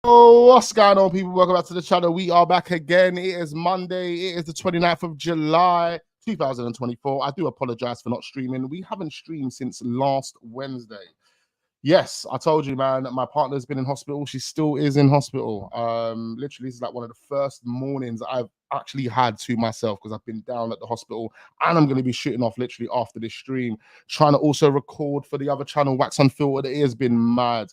Oh, what's going on, people? Welcome back to the channel. We are back again. It is Monday. It is the 29th of July, 2024. I do apologize for not streaming. We haven't streamed since last Wednesday. Yes, I told you, man, my partner's been in hospital. She still is in hospital. Literally, this is like one of the first mornings I've actually had to myself because I've been down at the hospital, and I'm going to be shooting off literally after this stream, trying to also record for the other channel, Wax Unfiltered. It has been mad.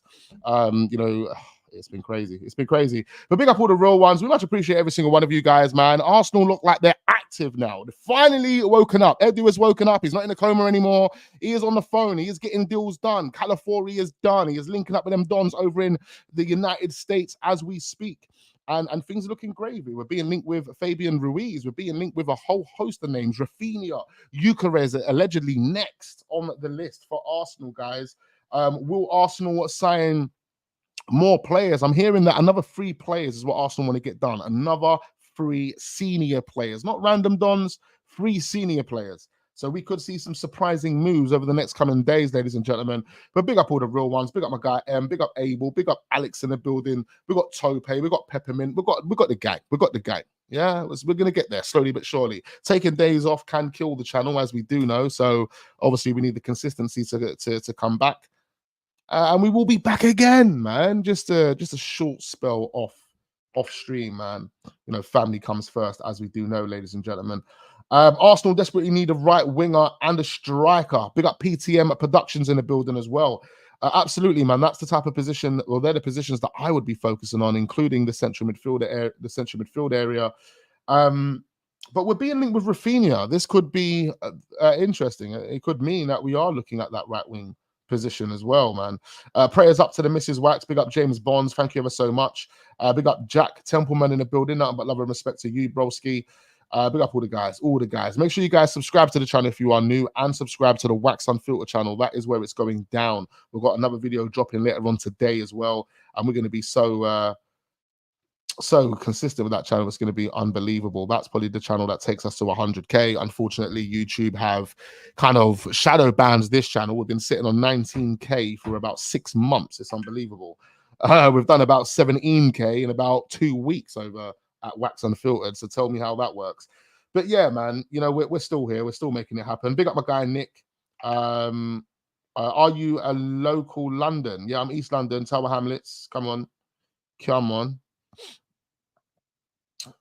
It's been crazy. It's been crazy. But big up all the real ones. We much appreciate every single one of you guys, man. Arsenal look like they're active now. They've finally woken up. Edu has woken up. He's not in a coma anymore. He is on the phone. He is getting deals done. Calafiori is done. He is linking up with them dons over in the United States as we speak. And things are looking gravy. We're being linked with Fabian Ruiz. We're being linked with a whole host of names. Raphinha, Gyokeres allegedly next on the list for Arsenal, guys. Will Arsenal sign more players? I'm hearing that another 3 players is what Arsenal want to get done. Another 3 senior players, not random dons, 3 senior players. So we could see some surprising moves over the next coming days, ladies and gentlemen. But big up all the real ones. Big up my guy M. Big up Abel. Big up Alex in the building. We got Tope. We got Peppermint. We got the gang. We got the gang. Yeah, we're gonna get there slowly but surely. Taking days off can kill the channel, as we do know. So obviously we need the consistency to come back. And we will be back again, man. Just a short spell off stream, man. You know, family comes first, as we do know, ladies and gentlemen. Arsenal desperately need a right winger and a striker. Big up PTM Productions in the building as well. Absolutely, man. That's the type of position. Well, they're the positions that I would be focusing on, including the central midfield area. But we're being linked with Raphinha. This could be interesting. It could mean that we are looking at that right wing position as well, man. Prayers up to the Mrs. Wax. Big up James Bonds. Thank you ever so much. Big up Jack Templeman in the building. Nothing but love and respect to you, broski. Big up all the guys. Make sure you guys subscribe to the channel if you are new, and subscribe to the Wax Unfiltered channel. That is where it's going down. We've got another video dropping later on today as well, and we're going to be so consistent with that channel. It's going to be unbelievable. That's probably the channel that takes us to 100k. Unfortunately, YouTube have kind of shadow banned this channel. We've been sitting on 19k for about 6 months. It's unbelievable. We've done about 17k in about 2 weeks over at Wax Unfiltered. So tell me how that works. But yeah, man, you know, we're still here. We're still making it happen. Big up my guy Nick. Are you a local London? Yeah, I'm East London, Tower Hamlets. Come on.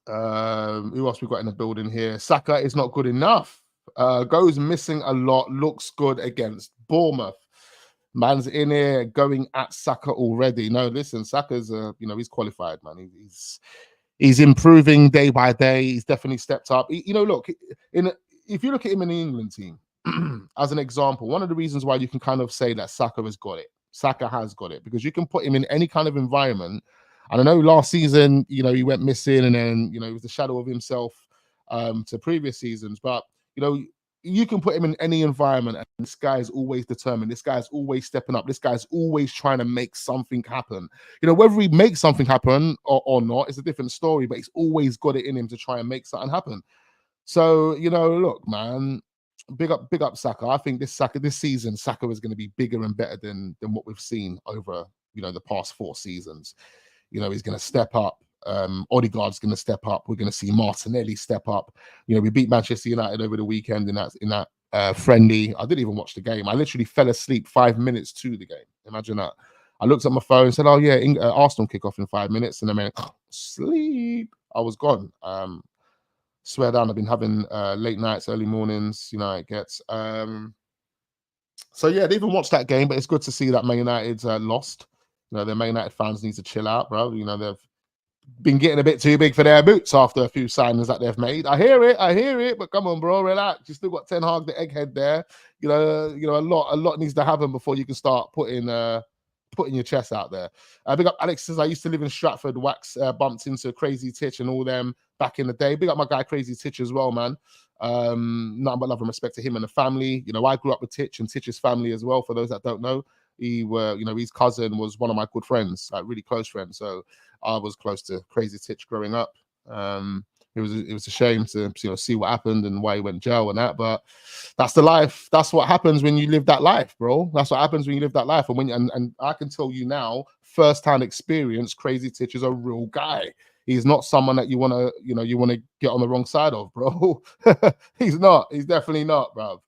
Who else we got in the building here? Saka is not good enough. Goes missing a lot. Looks good against Bournemouth. Man's in here going at Saka already. No, listen, Saka's he's qualified, man. He's improving day by day. He's definitely stepped up. Look, if you look at him in the England team as an example, one of the reasons why you can kind of say that Saka has got it, because you can put him in any kind of environment. And I know last season, he went missing, and then, it was the shadow of himself to previous seasons. But, you can put him in any environment, and this guy is always determined. This guy's always stepping up. This guy's always trying to make something happen. Whether he makes something happen or not, it's a different story, but he's always got it in him to try and make something happen. So, look, man, big up Saka. I think this season, Saka is going to be bigger and better than what we've seen over, the past 4 seasons. He's going to step up. Odegaard's going to step up. We're going to see Martinelli step up. We beat Manchester United over the weekend in that friendly. I didn't even watch the game. I literally fell asleep 5 minutes to the game. Imagine that. I looked at my phone and said, "Oh yeah, Arsenal kick off in 5 minutes," and then sleep. I was gone. Swear down, I've been having late nights, early mornings. It gets. So yeah, they even watched that game, but it's good to see that Man United's lost. The Man United fans need to chill out, bro. They've been getting a bit too big for their boots after a few signings that they've made. I hear it, but come on, bro, relax. You still got Ten Hag, the egghead there. A lot needs to happen before you can start putting your chest out there. Big up Alex says, I used to live in Stratford. Wax bumped into Crazy Titch and all them back in the day. Big up my guy Crazy Titch as well, man. Nothing but love and respect to him and the family. I grew up with Titch and Titch's family as well. For those that don't know, his cousin was one of my good friends, like really close friends. So I was close to Crazy Titch growing up. it was a shame to see what happened and why he went jail and that. But that's the life. That's what happens when you live that life, bro. That's what happens when you live that life. And I can tell you now, first-hand experience, Crazy Titch is a real guy. He's not someone that you want to get on the wrong side of, bro. He's not. He's definitely not, bro.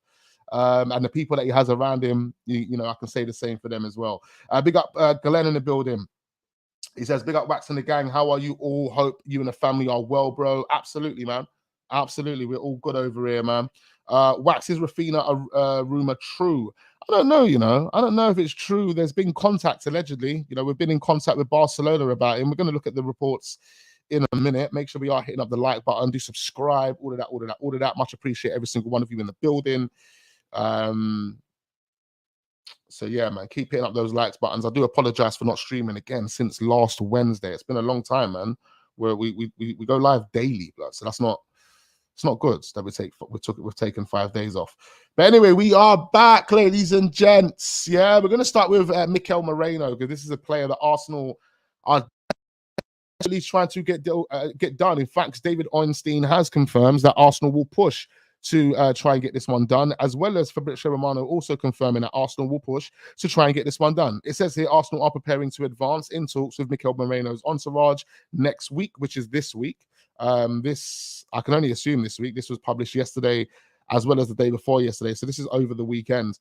And the people that he has around him, I can say the same for them as well. Big up Glenn in the building. He says, big up Wax and the gang. How are you all? Hope you and the family are well, bro. Absolutely, man. Absolutely. We're all good over here, man. Wax, is Raphinha a rumor true? I don't know, I don't know if it's true. There's been contact, allegedly. We've been in contact with Barcelona about him. We're going to look at the reports in a minute. Make sure we are hitting up the like button. Do subscribe. All of that. Much appreciate every single one of you in the building. So yeah, man, keep hitting up those likes buttons. I do apologize for not streaming again since last Wednesday. It's been a long time, man. Where we go live daily, blood. So it's not good that we've taken 5 days off. But anyway, we are back, ladies and gents. Yeah, we're gonna start with Mikel Merino, because this is a player that Arsenal are at least trying to get done. In fact, David Ornstein has confirmed that Arsenal will push to try and get this one done, as well as Fabrizio Romano also confirming that Arsenal will push to try and get this one done. It says here Arsenal are preparing to advance in talks with Mikel Merino's entourage next week, which is this week. This, I can only assume this week. This was published yesterday as well as the day before yesterday. So this is over the weekend.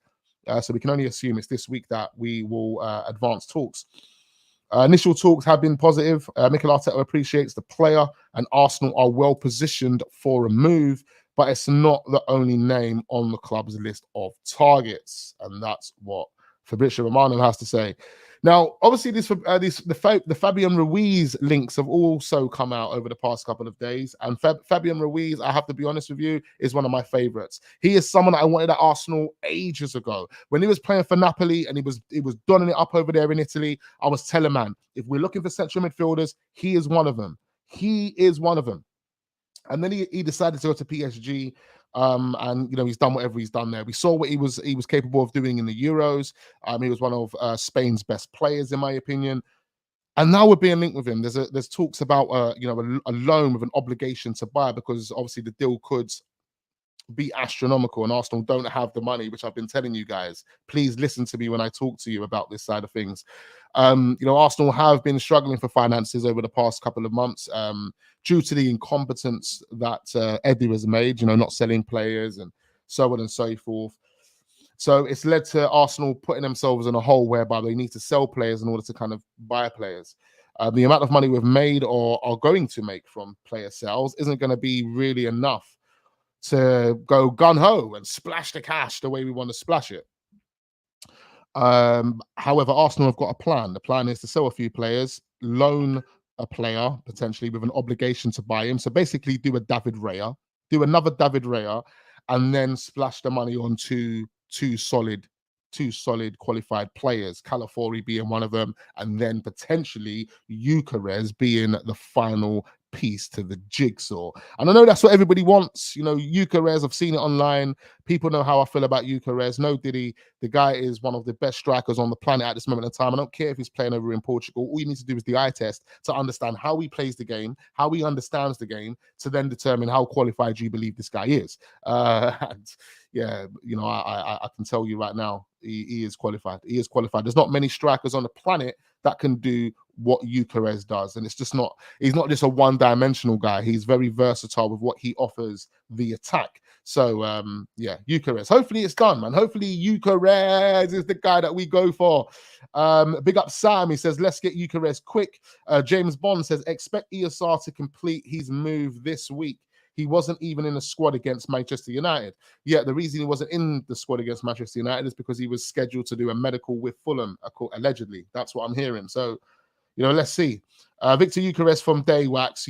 So we can only assume it's this week that we will advance talks. Initial talks have been positive. Mikel Arteta appreciates the player and Arsenal are well positioned for a move, but it's not the only name on the club's list of targets. And that's what Fabrizio Romano has to say. Now, obviously, the Fabian Ruiz links have also come out over the past couple of days. And Fabian Ruiz, I have to be honest with you, is one of my favorites. He is someone that I wanted at Arsenal ages ago. When he was playing for Napoli and he was donning it up over there in Italy, I was telling, man, if we're looking for central midfielders, he is one of them. He is one of them. And then he decided to go to PSG, and he's done whatever he's done there. We saw what he was capable of doing in the Euros. He was one of Spain's best players, in my opinion. And now we're being linked with him. There's talks about a loan with an obligation to buy, because obviously the deal could be astronomical, and Arsenal don't have the money, which I've been telling you guys. Please listen to me when I talk to you about this side of things. Arsenal have been struggling for finances over the past couple of months, due to the incompetence that Eddie has made, not selling players and so on and so forth. So it's led to Arsenal putting themselves in a hole whereby they need to sell players in order to kind of buy players. The amount of money we've made or are going to make from player sales isn't going to be really enough to go gun-ho and splash the cash the way we want to splash it. However, Arsenal have got a plan. The plan is to sell a few players, loan a player potentially with an obligation to buy him. So basically do a David Raya, do another David Raya, and then splash the money on two solid qualified players, Calafiori being one of them, and then potentially Gyokeres being the final piece to the jigsaw. And I know that's what everybody wants. Gyokeres, I've seen it online. People know how I feel about Gyokeres. No Diddy, the guy is one of the best strikers on the planet at this moment in time. I don't care if he's playing over in Portugal. All you need to do is the eye test to understand how he plays the game, how he understands the game, to then determine how qualified you believe this guy is. And yeah, I can tell you right now, he is qualified. He is qualified. There's not many strikers on the planet that can do what Gyokeres does. And he's not just a one-dimensional guy. He's very versatile with what he offers the attack. So, yeah, Gyokeres. Hopefully it's done, man. Hopefully Gyokeres is the guy that we go for. Big up Sam. He says, let's get Gyokeres quick. James Bond says, expect ESR to complete his move this week. He wasn't even in the squad against Manchester United. Yeah, the reason he wasn't in the squad against Manchester United is because he was scheduled to do a medical with Fulham, allegedly. That's what I'm hearing. So, let's see. Victor Gyokeres from Day Wax,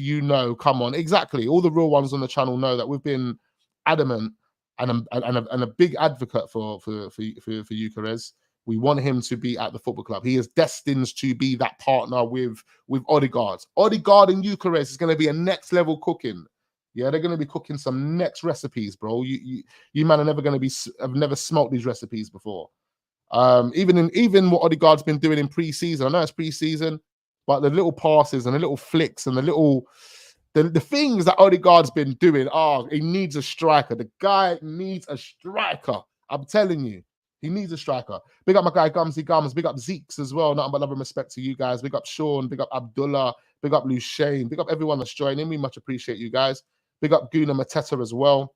come on. Exactly. All the real ones on the channel know that we've been adamant and a big advocate for Gyokeres. We want him to be at the football club. He is destined to be that partner with Odegaard. Odegaard and Gyokeres is going to be a next level cooking. Yeah, they're going to be cooking some next recipes, bro. You man are never going to have never smelt these recipes before. Even what Odegaard's been doing in pre-season. I know it's pre-season, but the little passes and the little flicks and the little the things that Odegaard's been doing. Oh, he needs a striker. The guy needs a striker. I'm telling you, he needs a striker. Big up my guy Gumsy Gums. Big up Zeeks as well. Nothing but love and respect to you guys. Big up Sean. Big up Abdullah. Big up Lushane. Big up everyone that's joining. We much appreciate you guys. Big up Guna Mateta as well.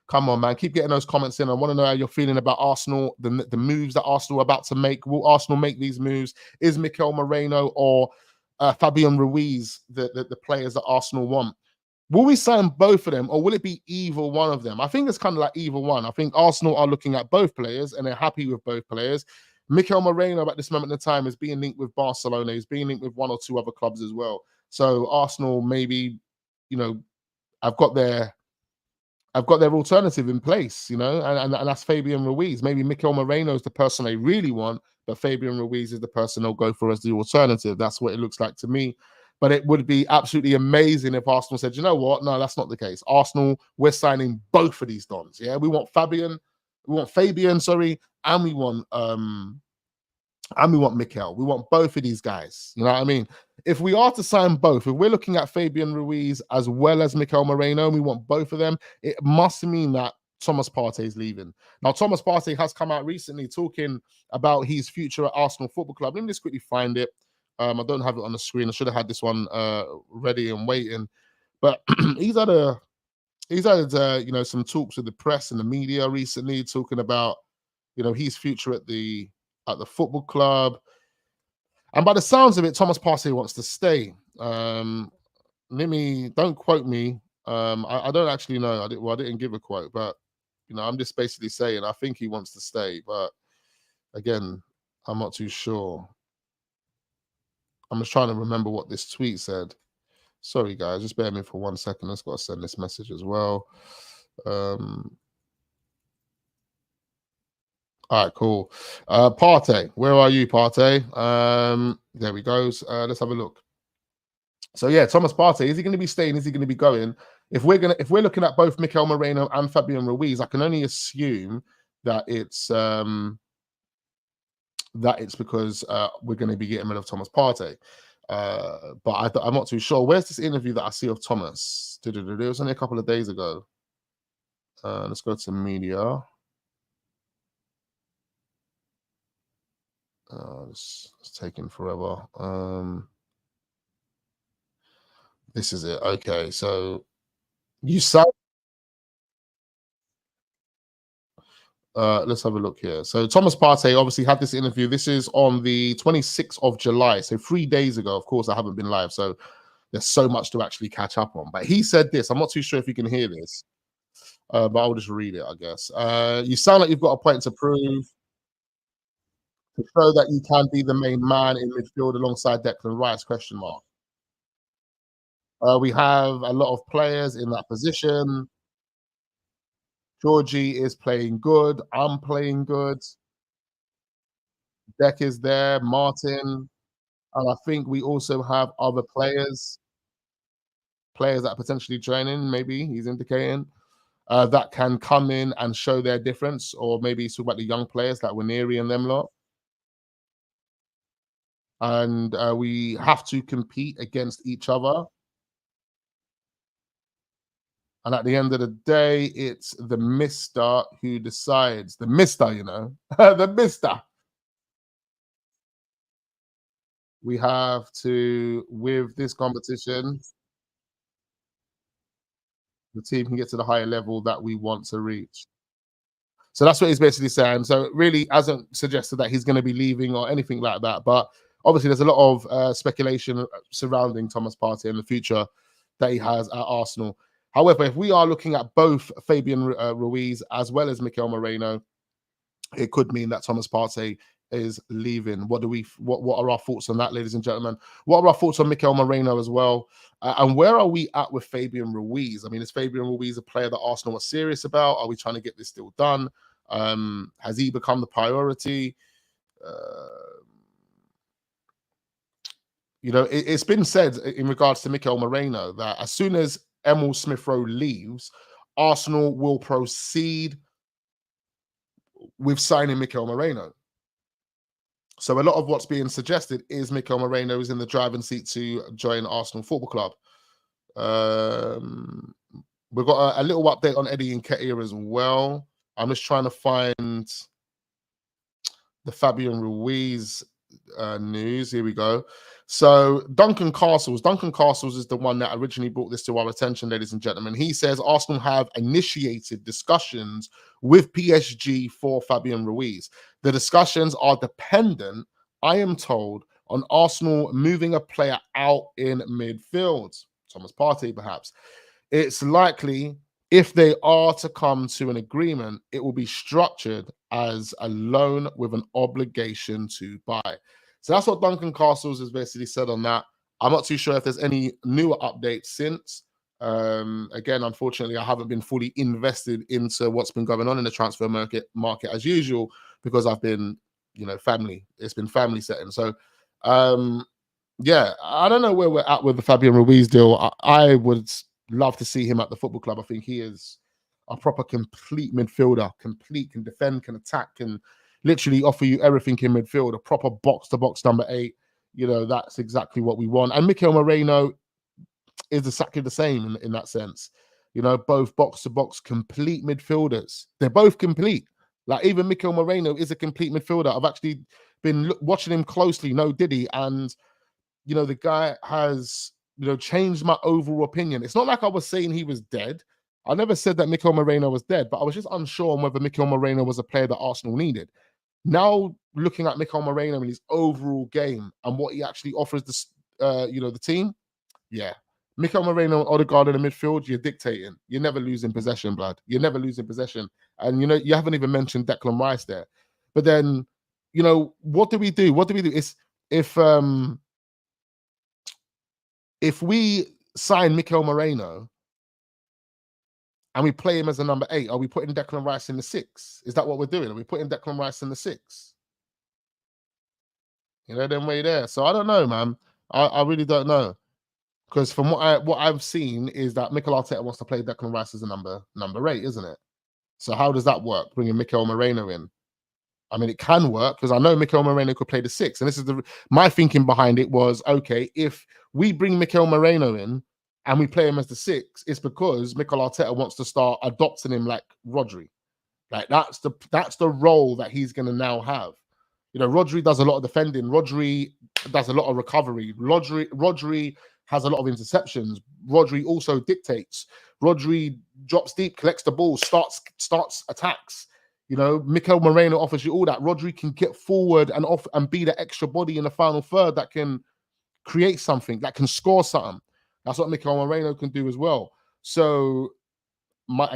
Come on, man. Keep getting those comments in. I want to know how you're feeling about Arsenal, the moves that Arsenal are about to make. Will Arsenal make these moves? Is Mikel Merino or Fabian Ruiz the players that Arsenal want? Will we sign both of them, or will it be either one of them? I think it's kind of like either one. I think Arsenal are looking at both players, and they're happy with both players. Mikel Merino at this moment in time is being linked with Barcelona. He's being linked with one or two other clubs as well. So Arsenal maybe, you know, I've got their alternative in place, you know, and that's Fabian Ruiz. Maybe Mikel Merino is the person they really want, but Fabian Ruiz is the person they'll go for as the alternative. That's what it looks like to me. But it would be absolutely amazing if Arsenal said, you know what? No, that's not the case. Arsenal, we're signing both of these dons. Yeah, we want Fabian, sorry, and we want Mikel. We want both of these guys. You know what I mean? If we are to sign both, if we're looking at Fabian Ruiz as well as Mikel Merino, and we want both of them, it must mean that Thomas Partey is leaving. Now, Thomas Partey has come out recently talking about his future at Arsenal Football Club. Let me just quickly find it. I don't have it on the screen. I should have had this one ready and waiting. But he's had you know, some talks with the press and the media recently, talking about, you know, his future at the football club. And by the sounds of it, Thomas Partey wants to stay. Don't quote me. I don't actually know. I didn't give a quote, but you know, I'm just basically saying I think he wants to stay. But again, I'm not too sure. I'm just trying to remember what this tweet said. Sorry, guys, just bear with me for 1 second. I've got to send this message as well. All right, cool. Partey, where are you, Partey? There we go. Let's have a look. So yeah, Thomas Partey, is he going to be staying? Is he going to be going? If we're looking at both Mikel Merino and Fabian Ruiz, I can only assume that it's because we're going to be getting rid of Thomas Partey. But I'm not too sure. Where's this interview that I see of Thomas? It was only a couple of days ago. Let's go to media. It's taking forever. This is it. Okay, so you said. Let's have a look here. So Thomas Partey obviously had this interview. This is on the 26th of July, so 3 days ago. Of course, I haven't been live, so there's so much to actually catch up on. But he said this. I'm not too sure if you can hear this, but I'll just read it, I guess. You sound like you've got a point to prove, to show that you can be the main man in midfield alongside Declan Rice, question mark. We have a lot of players in that position. Georgie is playing good. I'm playing good. Deck is there. Martin. And I think we also have other players that are potentially joining, maybe he's indicating, that can come in and show their difference. Or maybe he's talking about the young players like Waneri and them lot. And we have to compete against each other. And at the end of the day, it's the mister who decides. The mister, you know, the mister. We have to, with this competition, the team can get to the higher level that we want to reach. So that's what he's basically saying. So it really hasn't suggested that he's going to be leaving or anything like that. But obviously, there's a lot of speculation surrounding Thomas Partey in the future that he has at Arsenal. However, if we are looking at both Fabian Ruiz as well as Mikel Merino, it could mean that Thomas Partey is leaving. What are our thoughts on that, ladies and gentlemen? What are our thoughts on Mikel Merino as well? And where are we at with Fabian Ruiz? I mean, is Fabian Ruiz a player that Arsenal are serious about? Are we trying to get this deal done? Has he become the priority? You know, it's been said in regards to Mikel Merino that as soon as Emil Smith-Rowe leaves, Arsenal will proceed with signing Mikel Merino. So a lot of what's being suggested is Mikel Merino is in the driving seat to join Arsenal Football Club. We've got a little update on Eddie Nketiah as well. I'm just trying to find the Fabian Ruiz news. Here we go. So Duncan Castles is the one that originally brought this to our attention, ladies and gentlemen. He says Arsenal have initiated discussions with PSG for Fabian Ruiz. The discussions are dependent, I am told, on Arsenal moving a player out in midfield. Thomas Partey, perhaps. It's likely, if they are to come to an agreement, it will be structured as a loan with an obligation to buy. So that's what Duncan Castles has basically said on that. I'm not too sure if there's any newer updates since. Again, unfortunately, I haven't been fully invested into what's been going on in the transfer market as usual, because I've been, family. It's been family setting. So, yeah, I don't know where we're at with the Fabian Ruiz deal. I would love to see him at the football club. I think he is a proper complete midfielder, can defend, can attack, can literally offer you everything in midfield, a proper box-to-box number 8. That's exactly what we want. And Mikel Merino is exactly the same in that sense. Both box-to-box complete midfielders. They're both complete. Like, even Mikel Merino is a complete midfielder. I've actually been watching him closely, no diddy, and the guy has changed my overall opinion. It's not like I was saying he was dead. I never said that Mikel Merino was dead, but I was just unsure on whether Mikel Merino was a player that Arsenal needed. Now, looking at Mikel Merino and his overall game and what he actually offers the team, yeah. Mikel Merino and Odegaard in the midfield, you're dictating. You're never losing possession, blood. You're never losing possession. And, you haven't even mentioned Declan Rice there. But then, what do we do? It's if we sign Mikel Merino and we play him as a number 8, are we putting Declan Rice in the 6? Is that what we're doing? Are we putting Declan Rice in the 6? Then way there. So I don't know, man. I really don't know. Because from what I've seen is that Mikel Arteta wants to play Declan Rice as a number 8, isn't it? So how does that work, bringing Mikel Merino in? I mean, it can work, because I know Mikel Merino could play the 6. And this is my thinking behind it was, okay, if we bring Mikel Merino in and we play him as the 6, it's because Mikel Arteta wants to start adopting him like Rodri. Like, that's the role that he's going to now have. Rodri does a lot of defending. Rodri does a lot of recovery. Rodri has a lot of interceptions. Rodri also dictates. Rodri drops deep, collects the ball, starts attacks. Mikel Merino offers you all that. Rodri can get forward and be the extra body in the final third that can create something, that can score something. That's what Mikel Merino can do as well. So, my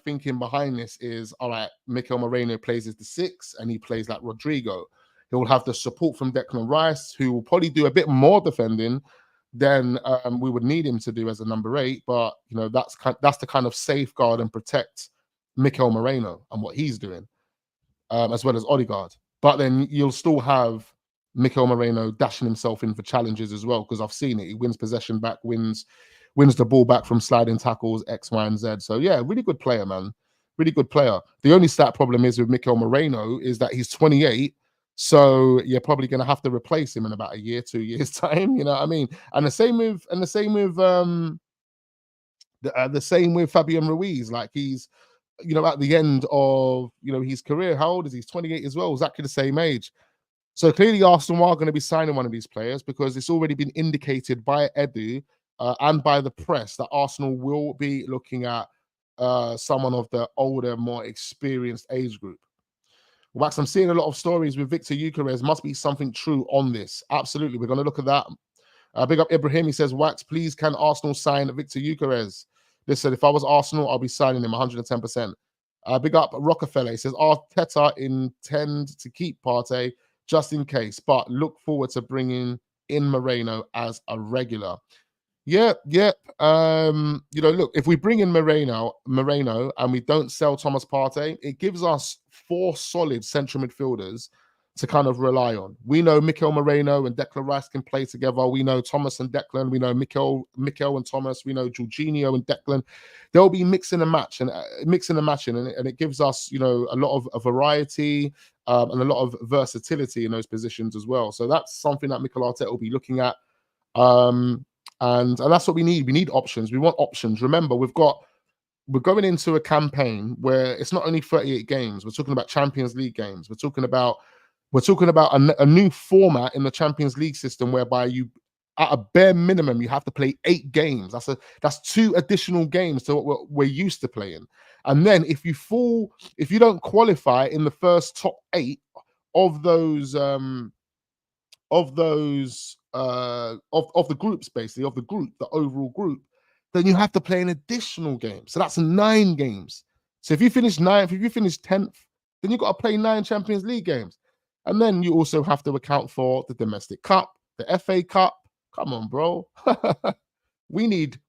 thinking behind this is, all right, Mikel Merino plays as the 6 and he plays like Rodrigo. He'll have the support from Declan Rice, who will probably do a bit more defending than we would need him to do as a number 8. But, that's the kind of safeguard and protect Mikel Merino and what he's doing, as well as Odegaard. But then you'll still have Mikel Merino dashing himself in for challenges as well, because I've seen it. He wins possession back, wins the ball back from sliding tackles, X, Y, and Z. So, yeah, really good player, man. Really good player. The only stat problem is with Mikel Merino is that he's 28. So you're probably going to have to replace him in about a year, 2 years time. You know what I mean? And the same with Fabian Ruiz. Like, he's, at the end of, his career. How old is he? He's 28 as well, exactly the same age. So clearly Arsenal are going to be signing one of these players, because it's already been indicated by Edu and by the press that Arsenal will be looking at someone of the older, more experienced age group. Wax, I'm seeing a lot of stories with Victor Gyokeres. Must be something true on this. Absolutely. We're going to look at that. Big up Ibrahim. He says, Wax, please, can Arsenal sign Victor Gyokeres? Listen, if I was Arsenal, I'll be signing him 110%. Big up Rockefeller. He says, Arteta intend to keep Partey just in case, but look forward to bringing in Moreno as a regular. Yep. Look, if we bring in Moreno and we don't sell Thomas Partey, it gives us 4 solid central midfielders to kind of rely on. We know Mikel Merino and Declan Rice can play together. We know Thomas and Declan. We know Mikel and Thomas. We know Jorginho and Declan. They'll be mixing and matching, and it gives us, a lot of a variety and a lot of versatility in those positions as well. So that's something that Mikel Arteta will be looking at. And that's what we need. We need options. We want options. Remember, we're going into a campaign where it's not only 38 games. We're talking about Champions League games. We're talking about a new format in the Champions League system whereby you, at a bare minimum, you have to play 8 games. That's 2 additional games to what we're used to playing. And then if you don't qualify in the first top 8 of those of the groups, basically, of the overall group, then you have to play an additional game. So that's 9 games. So if you finish 9th, if you finish 10th, then you've got to play 9 Champions League games. And then you also have to account for the domestic cup, the FA Cup. Come on, bro. we need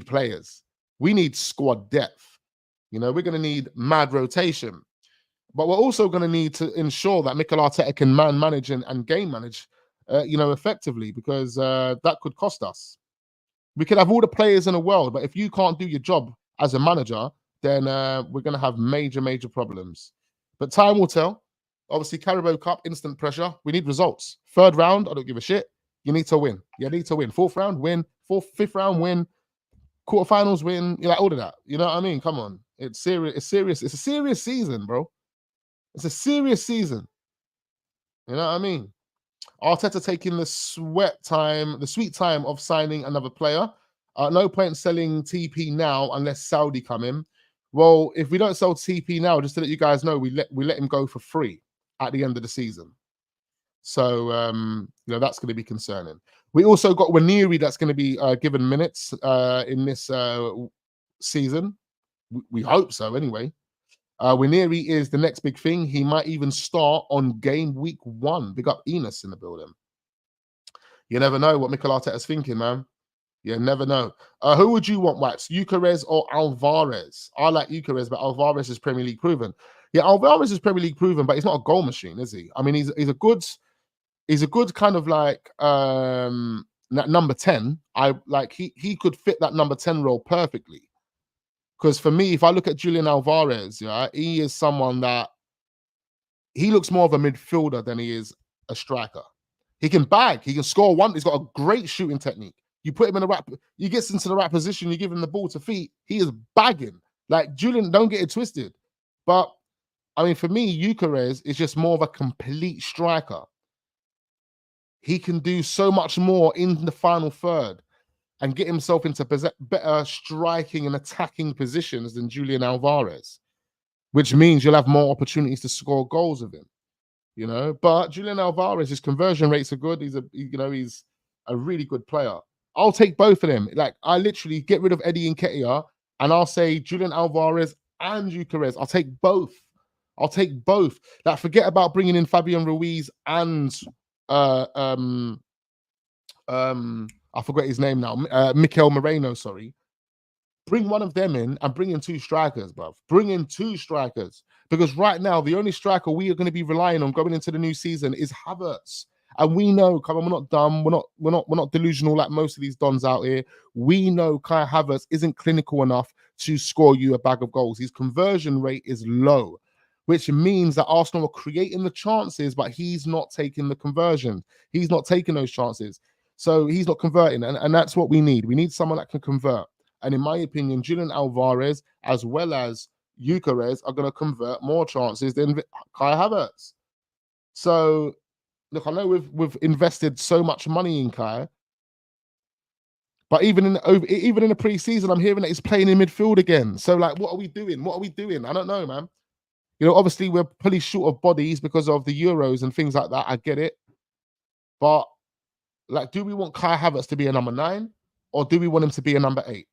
players. We need squad depth. You know, we're going to need mad rotation. But we're also going to need to ensure that Mikel Arteta can manage and game manage, effectively, because that could cost us. We could have all the players in the world, but if you can't do your job as a manager, then we're going to have major, major problems. But time will tell. Obviously, Carabao Cup, instant pressure. We need results. 3rd round, I don't give a shit. You need to win. You need to win. 4th round, win. 5th round, win. Quarterfinals, win. You like all of that. You know what I mean? Come on. It's serious. It's serious. It's a serious season, bro. It's a serious season. You know what I mean? Arteta taking the sweet time of signing another player. No point selling TP now unless Saudi come in. Well, if we don't sell TP now, just to let you guys know, we let him go for free at the end of the season. So that's going to be concerning. We also got Waniri that's going to be given minutes in this season. We hope so, anyway. Waniri is the next big thing. He might even start on game week 1. Big up Enos in the building. You never know what Mikel Arteta's thinking, man. You never know. Who would you want, Wax? Gyokeres or Alvarez? I like Gyokeres, but Alvarez is Premier League proven. Yeah, Alvarez is Premier League proven, but he's not a goal machine, is he? I mean, he's a good kind of like number 10. He could fit that number 10 role perfectly. Because for me, if I look at Julian Alvarez, yeah, he is someone that he looks more of a midfielder than he is a striker. He can bag, he can score one. He's got a great shooting technique. You put him in the right, he gets into the right position. You give him the ball to feet. He is bagging. Like Julian, don't get it twisted. But I mean, for me, Gyokeres is just more of a complete striker. He can do so much more in the final third and get himself into better striking and attacking positions than Julian Alvarez, which means you'll have more opportunities to score goals with him, you know. But Julian Alvarez, his conversion rates are good. He's a really good player. I'll take both of them. Like, I literally get rid of Eddie Nketiah and I'll say Julian Alvarez and Gyokeres. I'll take both. Like, forget about bringing in Fabian Ruiz and I forgot his name now. Mikel Merino, sorry. Bring one of them in and bring in 2 strikers, bruv. Bring in 2 strikers. Because right now, the only striker we are going to be relying on going into the new season is Havertz. And we know, come on, we're not dumb. We're not delusional like most of these dons out here. We know Kai Havertz isn't clinical enough to score you a bag of goals. His conversion rate is low, which means that Arsenal are creating the chances, but he's not taking the conversion. He's not taking those chances. So he's not converting. And that's what we need. We need someone that can convert. And in my opinion, Julian Alvarez, as well as Gyokeres, are going to convert more chances than Kai Havertz. So, look, I know we've invested so much money in Kai, but even in the pre-season, I'm hearing that he's playing in midfield again. So, like, what are we doing? I don't know, man. You know, obviously we're pretty short of bodies because of the Euros and things like that. I get it, but like, do we want Kai Havertz to be a number 9, or do we want him to be a number 8?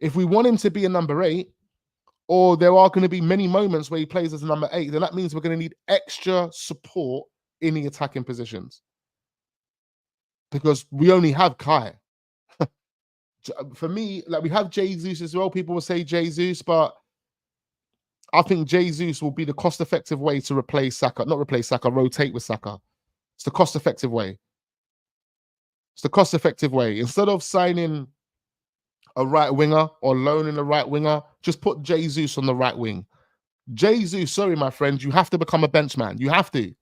If we want him to be a number 8, or there are going to be many moments where he plays as a number 8, then that means we're going to need extra support in the attacking positions, because we only have Kai. For me, like, we have Jesus as well. People will say Jesus, but I think Jesus will be the cost-effective way to replace Saka. Not replace Saka, rotate with Saka. It's the cost-effective way. Instead of signing a right winger or loaning a right winger, just put Jesus on the right wing. Jesus, sorry, my friend, you have to become a benchman. You have to.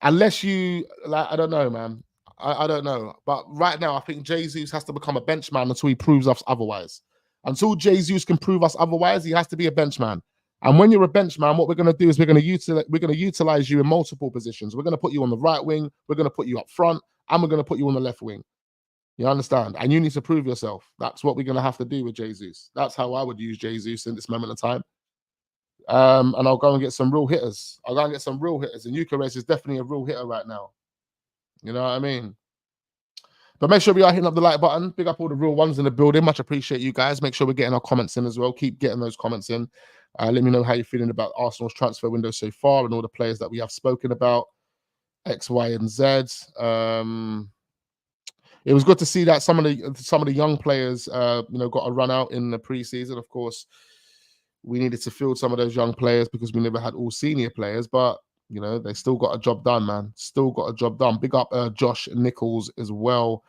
Unless you, like, I don't know, man. I don't know. But right now, I think Jesus has to become a benchman until he proves us otherwise. Until Jesus can prove us otherwise, he has to be a benchman. And when you're a benchman, what we're going to do is we're going to utilize you in multiple positions. We're going to put you on the right wing, we're going to put you up front, and we're going to put you on the left wing. You understand? And you need to prove yourself. That's what we're going to have to do with Jesus. That's how I would use Jesus in this moment of time. And I'll go and get some real hitters. I'll go and get some real hitters. And Gyokeres is definitely a real hitter right now. You know what I mean? But make sure we are hitting up the like button. Big up all the real ones in the building. Much appreciate you guys. Make sure we're getting our comments in as well. Keep getting those comments in. Let me know how you're feeling about Arsenal's transfer window so far and all the players that we have spoken about. X, Y, and Z. It was good to see that some of the young players, got a run out in the preseason. Of course, we needed to field some of those young players because we never had all senior players, but they still got a job done, man. Still got a job done. Big up Josh Nichols as well.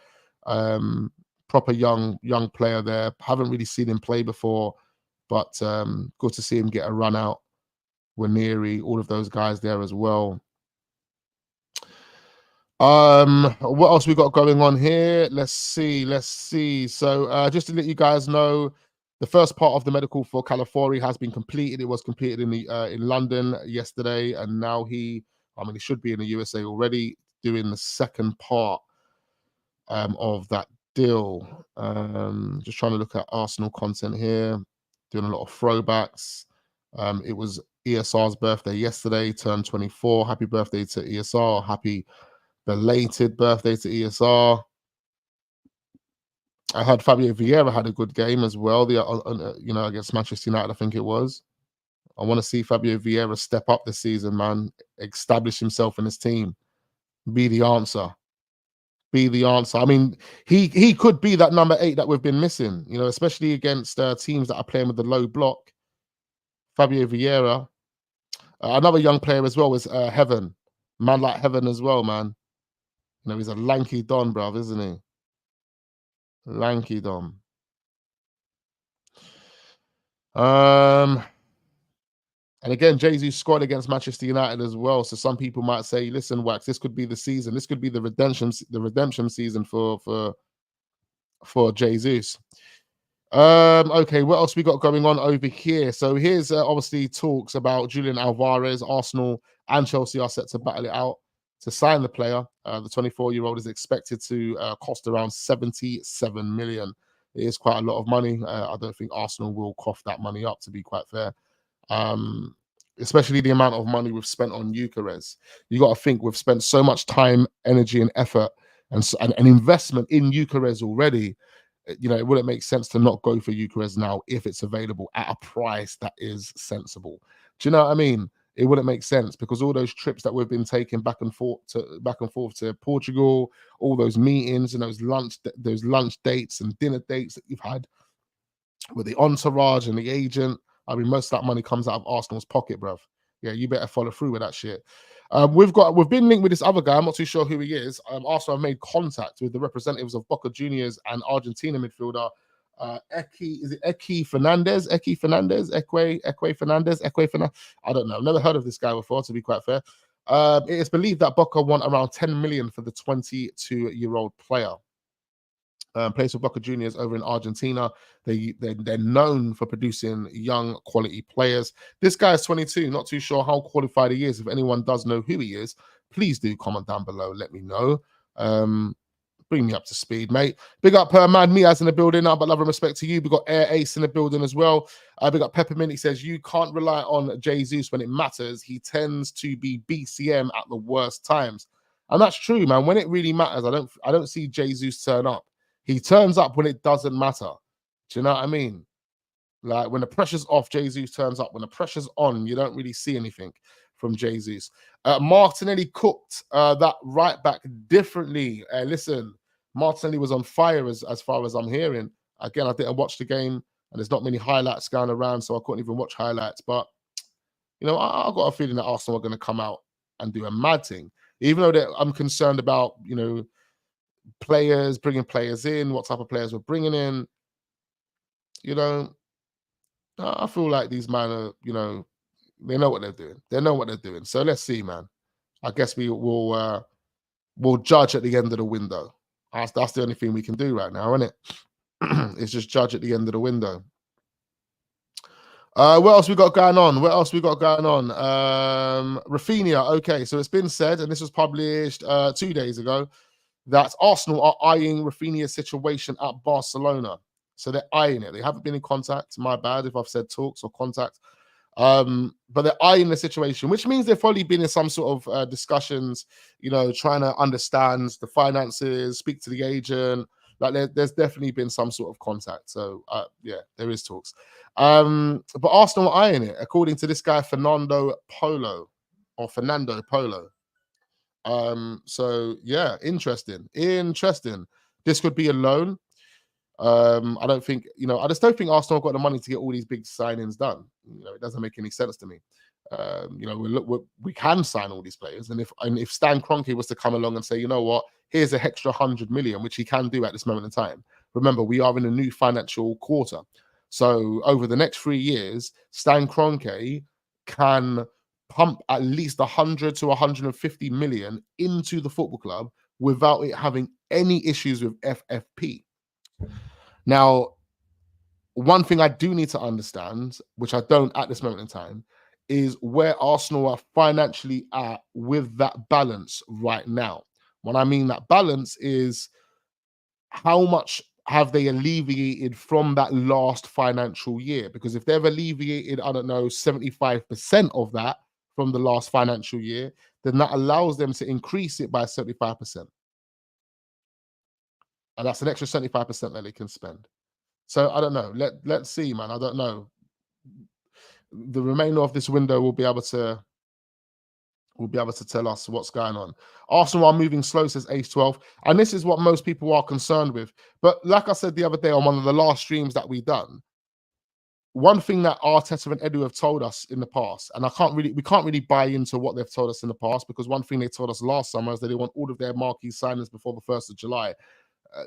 Proper young player there. Haven't really seen him play before, but good to see him get a run out. Waneri, all of those guys there as well. What else we got going on here? Let's see. So just to let you guys know, the first part of the medical for Calafiori has been completed. It was completed in London yesterday, and now he should be in the USA already, doing the second part of that deal. Just trying to look at Arsenal content here, doing a lot of throwbacks. It was ESR's birthday yesterday, turned 24. Happy birthday to ESR. Happy belated birthday to ESR. I heard Fabio Vieira had a good game as well. Against Manchester United, I think it was. I want to see Fabio Vieira step up this season, man. Establish himself in his team. Be the answer. Be the answer. I mean, he could be that number 8 that we've been missing. Especially against teams that are playing with the low block. Fabio Vieira. Another young player as well was Heaven. Man like Heaven as well, man. He's a lanky don, bruv, isn't he? Lanky Dom. And again, Jesus scored against Manchester United as well. So some people might say, "Listen, Wax, this could be the season. This could be the redemption season for Jesus." Okay, what else we got going on over here? So here's obviously talks about Julian Alvarez. Arsenal and Chelsea are set to battle it out to sign the player. The 24-year-old is expected to cost around 77 million. It is quite a lot of money. I don't think Arsenal will cough that money up, to be quite fair. Especially the amount of money we've spent on Gyokeres. You got to think we've spent so much time, energy, and effort and investment in Gyokeres already. It wouldn't make sense to not go for Gyokeres now if it's available at a price that is sensible. Do you know what I mean? It wouldn't make sense because all those trips that we've been taking back and forth to Portugal, all those meetings and those lunch dates and dinner dates that you've had with the entourage and the agent. I mean, most of that money comes out of Arsenal's pocket, bruv. Yeah, you better follow through with that shit. We've been linked with this other guy. I'm not too sure who he is. Arsenal have made contact with the representatives of Boca Juniors and Argentina midfielder Eke Fernandez. I don't know. I've never heard of this guy before, to be quite fair. It is believed that Boca won around 10 million for the 22-year-old player. Plays for Boca Juniors over in Argentina. They're known for producing young quality players. This guy is 22. Not too sure how qualified he is. If anyone does know who he is, please do comment down below. Let me know. Bring me up to speed, mate. Big up Mad Miaz in the building. But love and respect to you. We got Air Ace in the building as well. Big up Peppermint. He says you can't rely on Jesus when it matters. He tends to be BCM at the worst times, and that's true, man. When it really matters, I don't see Jesus turn up. He turns up when it doesn't matter. Do you know what I mean? Like when the pressure's off, Jesus turns up. When the pressure's on, you don't really see anything from Jesus. Martinelli cooked that right back differently. Listen, Martinelli was on fire as far as I'm hearing. Again, I didn't watch the game, and there's not many highlights going around, so I couldn't even watch highlights. But, I got a feeling that Arsenal are going to come out and do a mad thing. Even though I'm concerned about, players, bringing players in, what type of players we're bringing in. I feel like these men are, they know what they're doing. They know what they're doing. So let's see, man. I guess we will we'll judge at the end of the window. That's the only thing we can do right now, isn't it? It's just judge at the end of the window. What else we got going on? Raphinha. Okay, so it's been said, and this was published 2 days ago, that Arsenal are eyeing Raphinha's situation at Barcelona. So they're eyeing it. They haven't been in contact. My bad if I've said talks or contact. But they're eyeing the situation, which means they've probably been in some sort of discussions, trying to understand the finances, speak to the agent. Like there's definitely been some sort of contact. So yeah, there is talks. But Arsenal are eyeing it, according to this guy Fernando Polo. So yeah, interesting. This could be a loan. I don't think, I just don't think Arsenal have got the money to get all these big signings done. It doesn't make any sense to me. We can sign all these players, and if Stan Kroenke was to come along and say, you know what, here's an extra 100 million, which he can do at this moment in time. Remember, we are in a new financial quarter, so over the next 3 years, Stan Kroenke can pump at least 100 to 150 million into the football club without it having any issues with FFP. Now, one thing I do need to understand, which I don't at this moment in time, is where Arsenal are financially at with that balance right now. When I mean that balance is how much have they alleviated from that last financial year? Because if they've alleviated, 75% of that from the last financial year, then that allows them to increase it by 75%. And that's an extra 75% that they can spend. So I don't know. Let's see, man. I don't know. The remainder of this window will be able to tell us what's going on. Arsenal are moving slow, says Ace 12. And this is what most people are concerned with. But like I said the other day on one of the last streams that we done, one thing that Arteta and Edu have told us in the past, and we can't really buy into what they've told us in the past, because one thing they told us last summer is that they want all of their marquee signings before the 1st of July.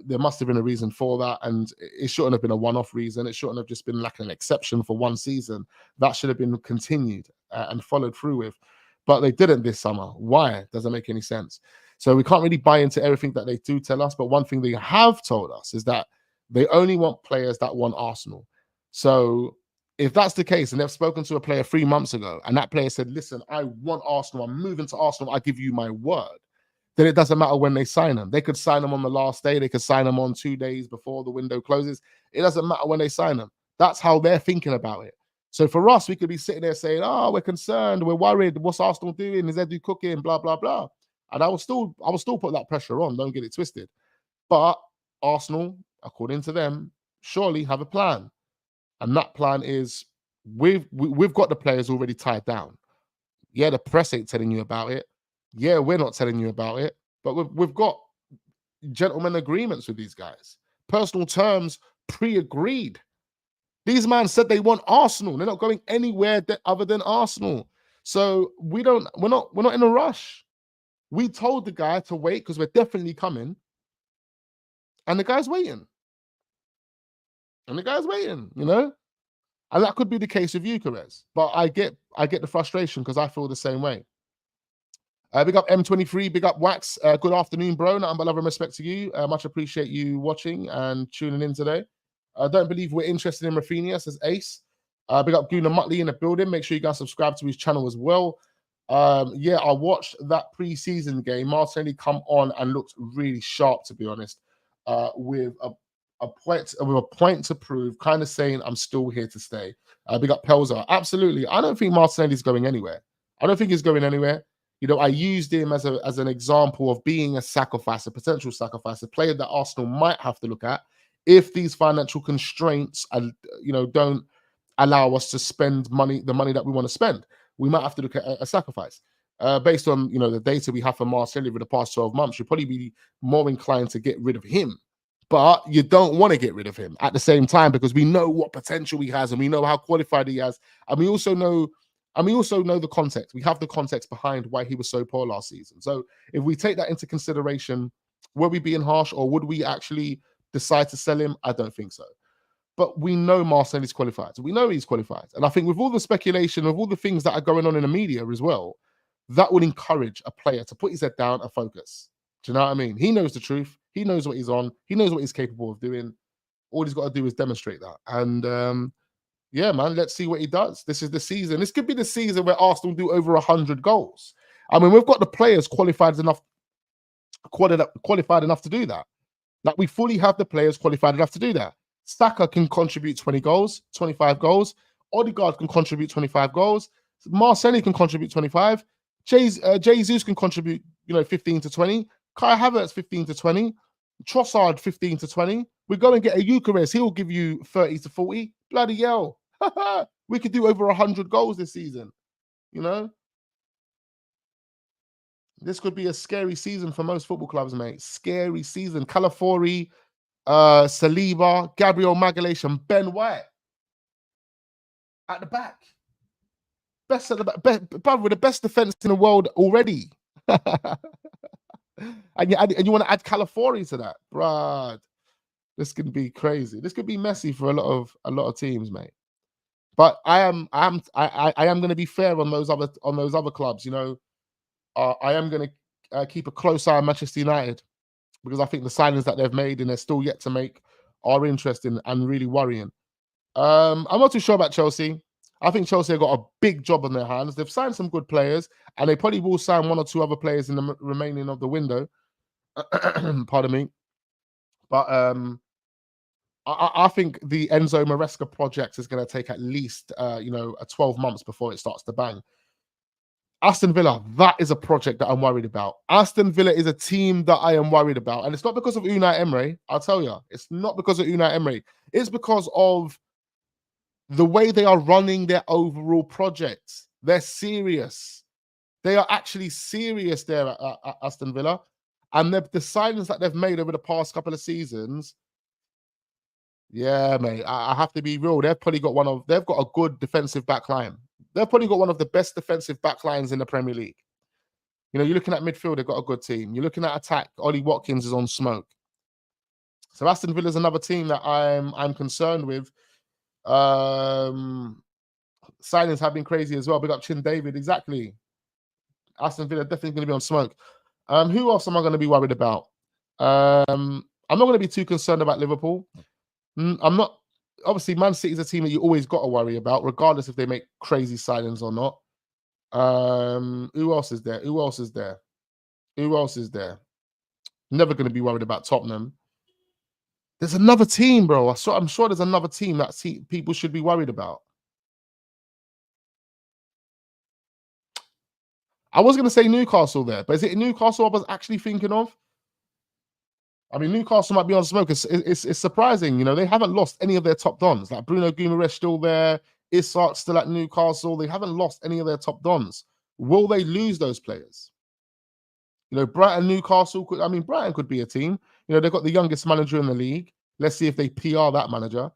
There must have been a reason for that, and it shouldn't have been a one-off reason. It shouldn't have just been like an exception for one season. That should have been continued and followed through with. But they didn't this summer. Why? Doesn't make any sense. So we can't really buy into everything that they do tell us. But one thing they have told us is that they only want players that want Arsenal. So if that's the case, and they've spoken to a player 3 months ago, and that player said, listen, I want Arsenal, I'm moving to Arsenal, I give you my word, then it doesn't matter when they sign them. They could sign them on the last day. They could sign them on 2 days before the window closes. It doesn't matter when they sign them. That's how they're thinking about it. So for us, we could be sitting there saying, oh, we're concerned, we're worried, what's Arsenal doing? Is Edu cooking? Blah, blah, blah. And I will still put that pressure on, don't get it twisted. But Arsenal, according to them, surely have a plan. And that plan is we've got the players already tied down. Yeah, the press ain't telling you about it. Yeah, we're not telling you about it, but we've got gentlemen agreements with these guys. Personal terms pre-agreed. These men said they want Arsenal. They're not going anywhere other than Arsenal. So we're not in a rush. We told the guy to wait because we're definitely coming. And the guy's waiting. And that could be the case with Gyokeres. But I get the frustration because I feel the same way. Big up M23, big up Wax. Good afternoon, bro. Nothing but love and respect to you. Much appreciate you watching and tuning in today. I don't believe we're interested in Raphinha, says Ace. Big up Guna Muttley in the building. Make sure you guys subscribe to his channel as well. Yeah, I watched that pre-season game. Martinelli come on and looked really sharp, to be honest, with a point to prove, kind of saying I'm still here to stay. Big up Pelzer. Absolutely. I don't think Martinelli's going anywhere. I don't think he's going anywhere. I used him as an example of being a sacrifice, a potential sacrifice, a player that Arsenal might have to look at if these financial constraints, don't allow us to spend the money that we want to spend. We might have to look at a sacrifice. Based on, the data we have for Martinelli over the past 12 months, you'd probably be more inclined to get rid of him. But you don't want to get rid of him at the same time because we know what potential he has and we know how qualified he has. And we also know the context. We have the context behind why he was so poor last season. So if we take that into consideration, were we being harsh or would we actually decide to sell him? I don't think so. But we know Marcel is qualified. So we know he's qualified. And I think with all the speculation, with all the things that are going on in the media as well, that would encourage a player to put his head down and focus. Do you know what I mean? He knows the truth. He knows what he's on. He knows what he's capable of doing. All he's got to do is demonstrate that. And yeah, man, let's see what he does. This is the season. This could be the season where Arsenal do over 100 goals. I mean, we've got the players qualified enough to do that. Like, we fully have the players qualified enough to do that. Saka can contribute 20 goals, 25 goals. Odegaard can contribute 25 goals. Marcelli can contribute 25. Jesus can contribute, 15 to 20. Kai Havertz 15 to 20. Trossard 15 to 20. We go and get a Gyokeres. He'll give you 30 to 40. Bloody hell. We could do over 100 goals this season. This could be a scary season for most football clubs, mate. Scary season. Calafiori, Saliba, Gabriel Magalhaes, and Ben White at the back. Best at the back, brother, with the best defense in the world already. and you want to add Calafiori to that, bruh. This could be crazy. This could be messy for a lot of teams, mate. But I am going to be fair on those other clubs. I am going to keep a close eye on Manchester United, because I think the signings that they've made and they're still yet to make are interesting and really worrying. I'm not too sure about Chelsea. I think Chelsea have got a big job on their hands. They've signed some good players, and they probably will sign one or two other players in the remaining of the window. Pardon me. But I think the Enzo Maresca project is going to take at least 12 months before it starts to bang. Aston Villa, that is a project that I'm worried about. Aston Villa is a team that I am worried about. And it's not because of Unai Emery, I'll tell you. It's not because of Unai Emery. It's because of the way they are running their overall project. They're serious. They are actually serious there at Aston Villa. And the signings that they've made over the past couple of seasons, yeah, mate, I have to be real. They've got a good defensive back line. They've probably got one of the best defensive back lines in the Premier League. You're looking at midfield, they've got a good team. You're looking at attack, Ollie Watkins is on smoke. So Aston Villa is another team that I'm concerned with. Signings have been crazy as well. Big up Chin David, exactly. Aston Villa definitely going to be on smoke. Who else am I going to be worried about? I'm not going to be too concerned about Liverpool. I'm not. Obviously, Man City is a team that you always got to worry about, regardless if they make crazy signings or not. Who else is there? Never going to be worried about Tottenham. There's another team, bro. I'm sure there's another team that people should be worried about. I was going to say Newcastle there, but is it Newcastle I was actually thinking of? I mean, Newcastle might be on smoke. It's surprising, they haven't lost any of their top dons. Like Bruno Guimaraes still there, Isak still at Newcastle. They haven't lost any of their top dons. Will they lose those players? Brighton, Newcastle. Brighton could be a team. They've got the youngest manager in the league. Let's see if they PR that manager.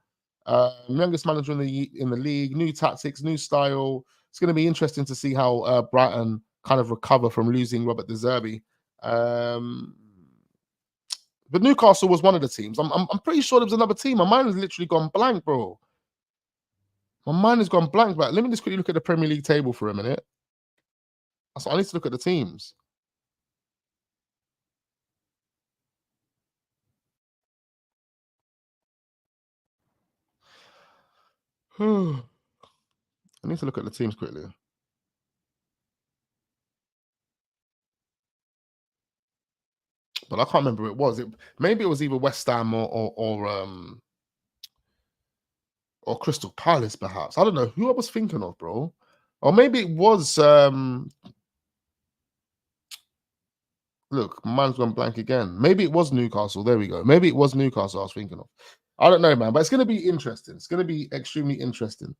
Youngest manager in the league. New tactics, new style. It's going to be interesting to see how Brighton kind of recover from losing Robert De Zerbi. But Newcastle was one of the teams. I'm pretty sure there was another team. My mind has literally gone blank, bro. My mind has gone blank. But let me just quickly look at the Premier League table for a minute. So I need to look at the teams. I need to look at the teams quickly. But I can't remember who it was. Maybe it was either West Ham or Crystal Palace, perhaps. I don't know who I was thinking of, bro. Or maybe it was. Look, mine's gone blank again. Maybe it was Newcastle. There we go. Maybe it was Newcastle I was thinking of. I don't know, man. But it's going to be interesting. It's going to be extremely interesting.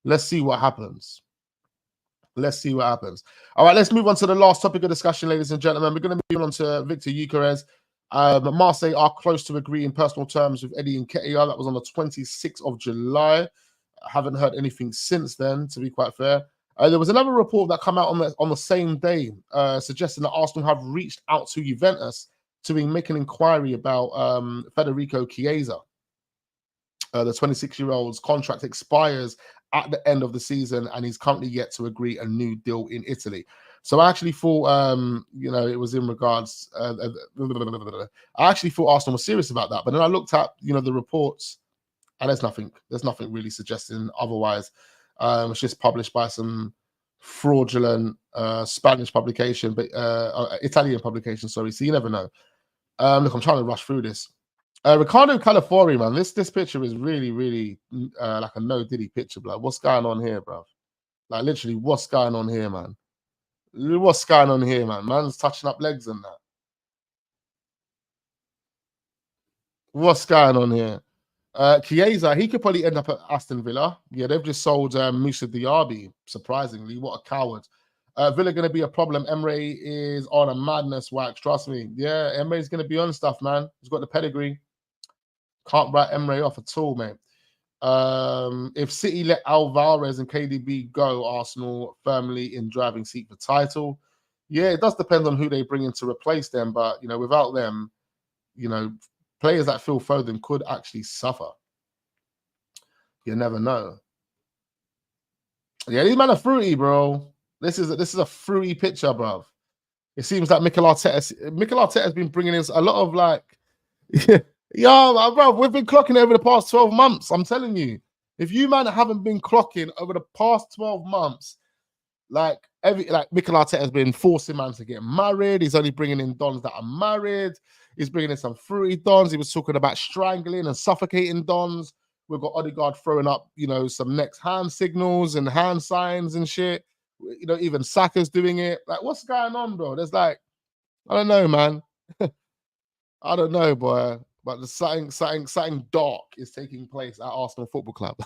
Let's see what happens. All right, let's move on to the last topic of discussion, ladies and gentlemen. We're going to move on to Victor Gyokeres. Marseille are close to agreeing personal terms with Eddie Nketiah. That was on the 26th of July. I haven't heard anything since then, to be quite fair. There was another report that came out on the same day suggesting that Arsenal have reached out to Juventus to make an inquiry about Federico Chiesa. The 26-year-old's contract expires at the end of the season, and he's currently yet to agree a new deal in Italy. So I actually thought, it was in regards. I actually thought Arsenal was serious about that, but then I looked at, the reports, and there's nothing really suggesting otherwise. It's just published by some fraudulent Spanish publication, but Italian publication. Sorry, so you never know. Look, I'm trying to rush through this. Ricardo Calafiori, man, this picture is really, really like a no diddy picture, bro. What's going on here, bro? Like literally, what's going on here, man? What's going on here, man? Man's touching up legs and that. What's going on here? Chiesa, he could probably end up at Aston Villa. Yeah, they've just sold Moussa Diaby, surprisingly. What a coward. Villa going to be a problem. Emre is on a madness wax, trust me. Yeah, Emre's going to be on stuff, man. He's got the pedigree. Can't write Emre off at all, mate. If City let Alvarez and KDB go, Arsenal firmly in driving seat for title. Yeah, it does depend on who they bring in to replace them, but without them, players like Phil Foden could actually suffer. You never know. Yeah, these men are fruity, bro. This is a fruity picture, bro. It seems like Mikel Arteta has been bringing in a lot of like, yeah, bro. We've been clocking over the past 12 months. I'm telling you, if you man haven't been clocking over the past 12 months, like Mikel Arteta has been forcing man to get married. He's only bringing in dons that are married. He's bringing in some fruity dons. He was talking about strangling and suffocating dons. We've got Odegaard throwing up, some next hand signals and hand signs and shit. Even Saka's doing it. Like, what's going on, bro? There's like, I don't know, man. I don't know, boy. But something dark is taking place at Arsenal Football Club.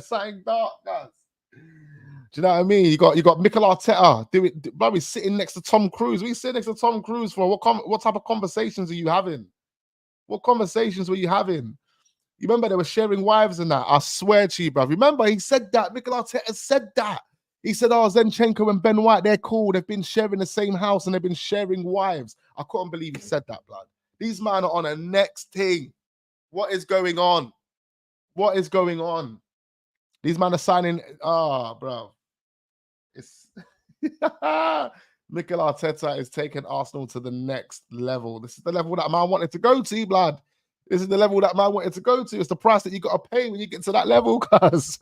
Something dark, guys. Do you know what I mean? You got Mikel Arteta. Bro, he's sitting next to Tom Cruise. What are you sitting next to Tom Cruise for? What type of conversations are you having? What conversations were you having? You remember they were sharing wives and that? I swear to you, bro. Remember, he said that. Mikel Arteta said that. He said, Zinchenko and Ben White, they're cool. They've been sharing the same house and they've been sharing wives. I couldn't believe he said that, blood. These men are on a next thing. What is going on? What is going on? These men are signing. Bro. It's Mikel Arteta is taking Arsenal to the next level. This is the level that man wanted to go to, blood. This is the level that man wanted to go to. It's the price that you got to pay when you get to that level, cuz.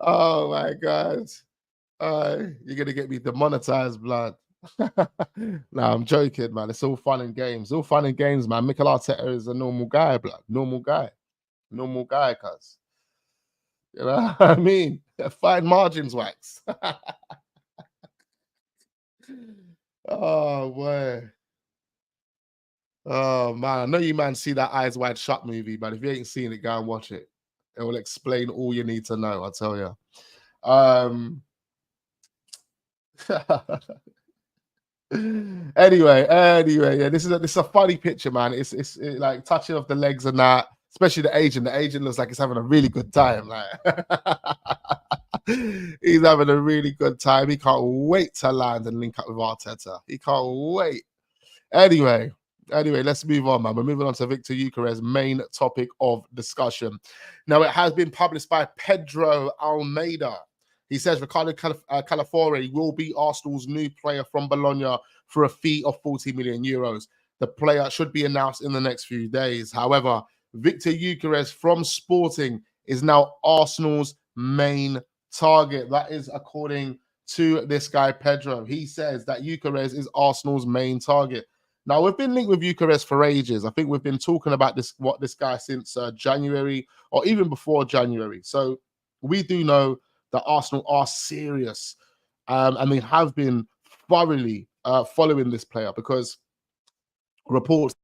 Oh my God. You're gonna get me demonetized, blood. Nah, I'm joking, man. It's all fun and games. All fun and games, man. Mikel Arteta is a normal guy, blood. Normal guy, cuz. You know what I mean? Fine margins, wax. Oh boy. Oh man, I know you man see that Eyes Wide Shut movie, but if you ain't seen it, go and watch it. It will explain all you need to know, I tell you. Anyway, yeah, this is a funny picture, man. It's like touching off the legs and that, especially the agent. The agent looks like he's having a really good time. Like he's having a really good time. He can't wait to land and link up with Arteta. He can't wait. Anyway, let's move on, man. We're moving on to Victor Gyokeres' main topic of discussion. Now, it has been published by Pedro Almeida. He says Ricardo Calafiori will be Arsenal's new player from Bologna for a fee of 40 million euros. The player should be announced in the next few days. However, Victor Gyokeres from Sporting is now Arsenal's main target. That is according to this guy, Pedro. He says that Gyokeres is Arsenal's main target. Now, we've been linked with Gyokeres for ages. I think we've been talking about this guy since January or even before January. So we do know that Arsenal are serious and they have been thoroughly following this player because reports,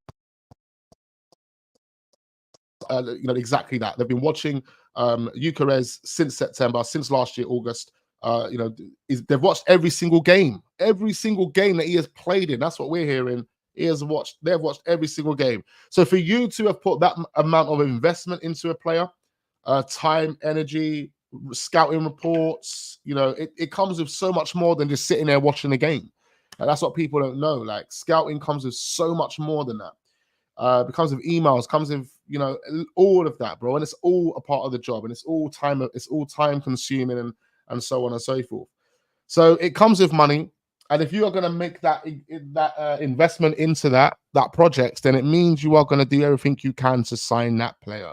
exactly that. They've been watching Gyokeres since September, since last year, August. They've watched every single game that he has played in. That's what we're hearing. They've watched every single game. So for you to have put that amount of investment into a player, time, energy, scouting reports, it comes with so much more than just sitting there watching the game. And that's what people don't know. Like, scouting comes with so much more than that. It comes with emails, comes with, you know, all of that, bro. And it's all a part of the job, and it's all time consuming, and so on and so forth. So it comes with money. And if you are going to make that investment into that project, then it means you are going to do everything you can to sign that player.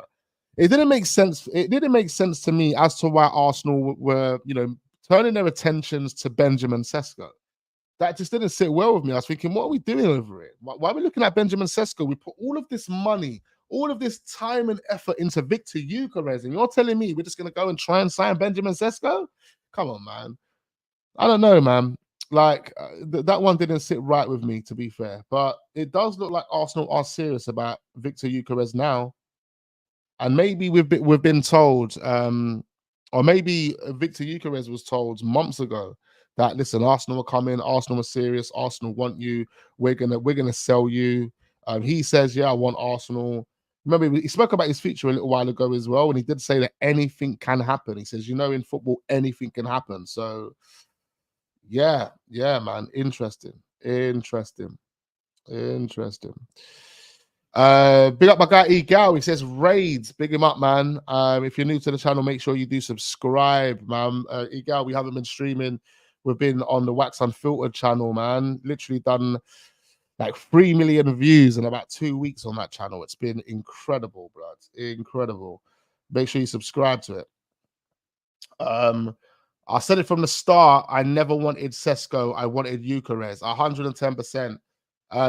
It didn't make sense. It didn't make sense to me as to why Arsenal were, you know, turning their attentions to Benjamin Sesko. That just didn't sit well with me. I was thinking, what are we doing over it? Why are we looking at Benjamin Sesko? We put all of this money, all of this time and effort into Victor Gyokeres, and you're telling me we're just going to go and try and sign Benjamin Sesko? Come on, man. I don't know, man. Like that one didn't sit right with me, to be fair. But it does look like Arsenal are serious about Victor Gyokeres now, and maybe we've been told, or maybe Victor Gyokeres was told months ago that, listen, Arsenal are coming, Arsenal are serious, Arsenal want you, we're gonna sell you. He says, yeah, I want Arsenal. Remember, he spoke about his future a little while ago as well, and he did say that anything can happen. He says, you know, in football, anything can happen. So yeah, man. Interesting. Big up my guy Egal. He says raids. Big him up, man. If you're new to the channel, make sure you do subscribe, man. Egal, we haven't been streaming. We've been on the Wax Unfiltered channel, man. Literally done like 3 million views in about 2 weeks on that channel. It's been incredible, bro. Incredible. Make sure you subscribe to it. I said it from the start. I never wanted Sesko. I wanted Gyokeres. 110%.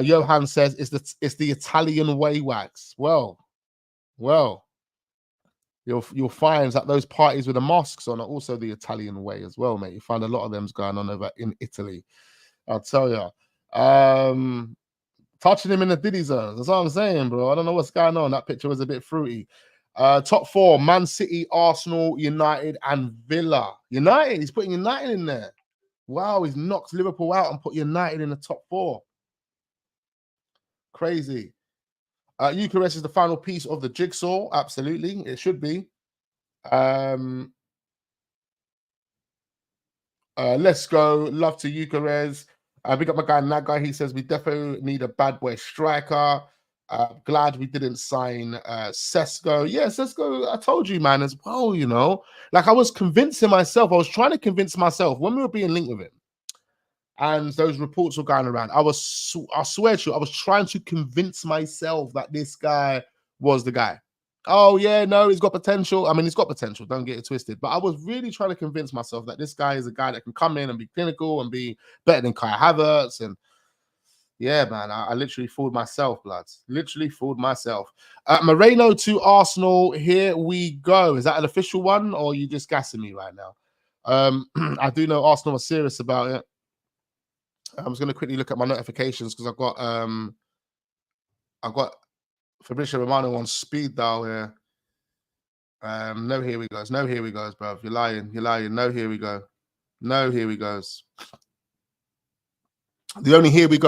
Johan says it's the Italian way, Wax. Well, you'll find that those parties with the mosques on are also the Italian way as well, mate. You find a lot of them's going on over in Italy. I'll tell you. Touching him in the Diddy zones. That's what I'm saying, bro. I don't know what's going on. That picture was a bit fruity. Top four: Man City, Arsenal, United, and Villa. United, he's putting United in there. Wow, he's knocked Liverpool out and put United in the top four. Crazy. Gyokeres is the final piece of the jigsaw. Absolutely, it should be. Let's go. Love to Gyokeres. Big up my guy Naga. He says we definitely need a bad boy striker. Glad we didn't sign Sesko. Yeah, Sesko, I told you, man, as well, you know. Like I was convincing myself, I was trying to convince myself when we were being linked with him, and those reports were going around. I swear to you, I was trying to convince myself that this guy was the guy. Oh, yeah, no, he's got potential. I mean, he's got potential. Don't get it twisted. But I was really trying to convince myself that this guy is a guy that can come in and be clinical and be better than Kai Havertz. And yeah, man, I literally fooled myself, lads. Literally fooled myself. Merino to Arsenal. Here we go. Is that an official one, or are you just gassing me right now? I do know Arsenal are serious about it. I'm just going to quickly look at my notifications because I've got Fabrizio Romano on speed dial here. No, here we goes. No, here we goes, bro. You're lying. No, here we go. No, here we goes. The only here we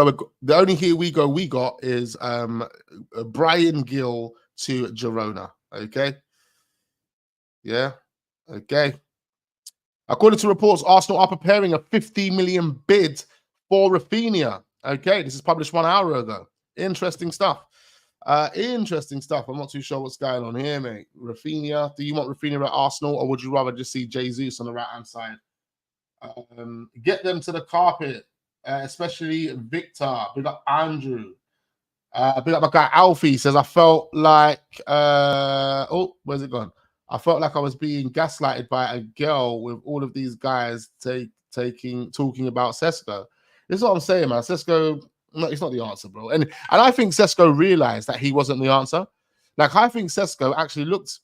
go we got is Brian Gill to Girona. Okay. Yeah. Okay. According to reports, Arsenal are preparing a 50 million bid for Raphinha. Okay, this is published 1 hour ago. Interesting stuff. Interesting stuff. I'm not too sure what's going on here, mate. Raphinha. Do you want Raphinha at Arsenal, or would you rather just see Jesus on the right-hand side? Get them to the carpet, especially Victor. Big up Andrew. Big up my guy Alfie. Says, I felt like... oh, where's it gone? I felt like I was being gaslighted by a girl with all of these guys talking about Sesko. This is what I'm saying, man. Sesko... No, it's not the answer, bro. And I think Sesko realized that he wasn't the answer. Like, I think Sesko actually looked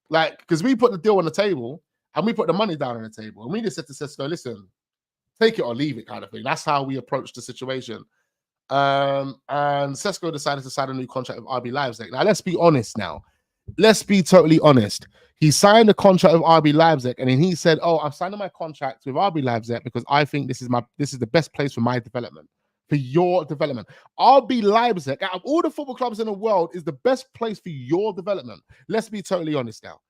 like, because we put the deal on the table and we put the money down on the table. And we just said to Sesko, listen, take it or leave it kind of thing. That's how we approached the situation. And Sesko decided to sign a new contract with RB Leipzig. Now, let's be honest now. Let's be totally honest. He signed a contract with RB Leipzig, and then he said, oh, I'm signing my contract with RB Leipzig because I think this is the best place for my development. For your development. RB Leipzig, out of all the football clubs in the world, is the best place for your development. Let's be totally honest now.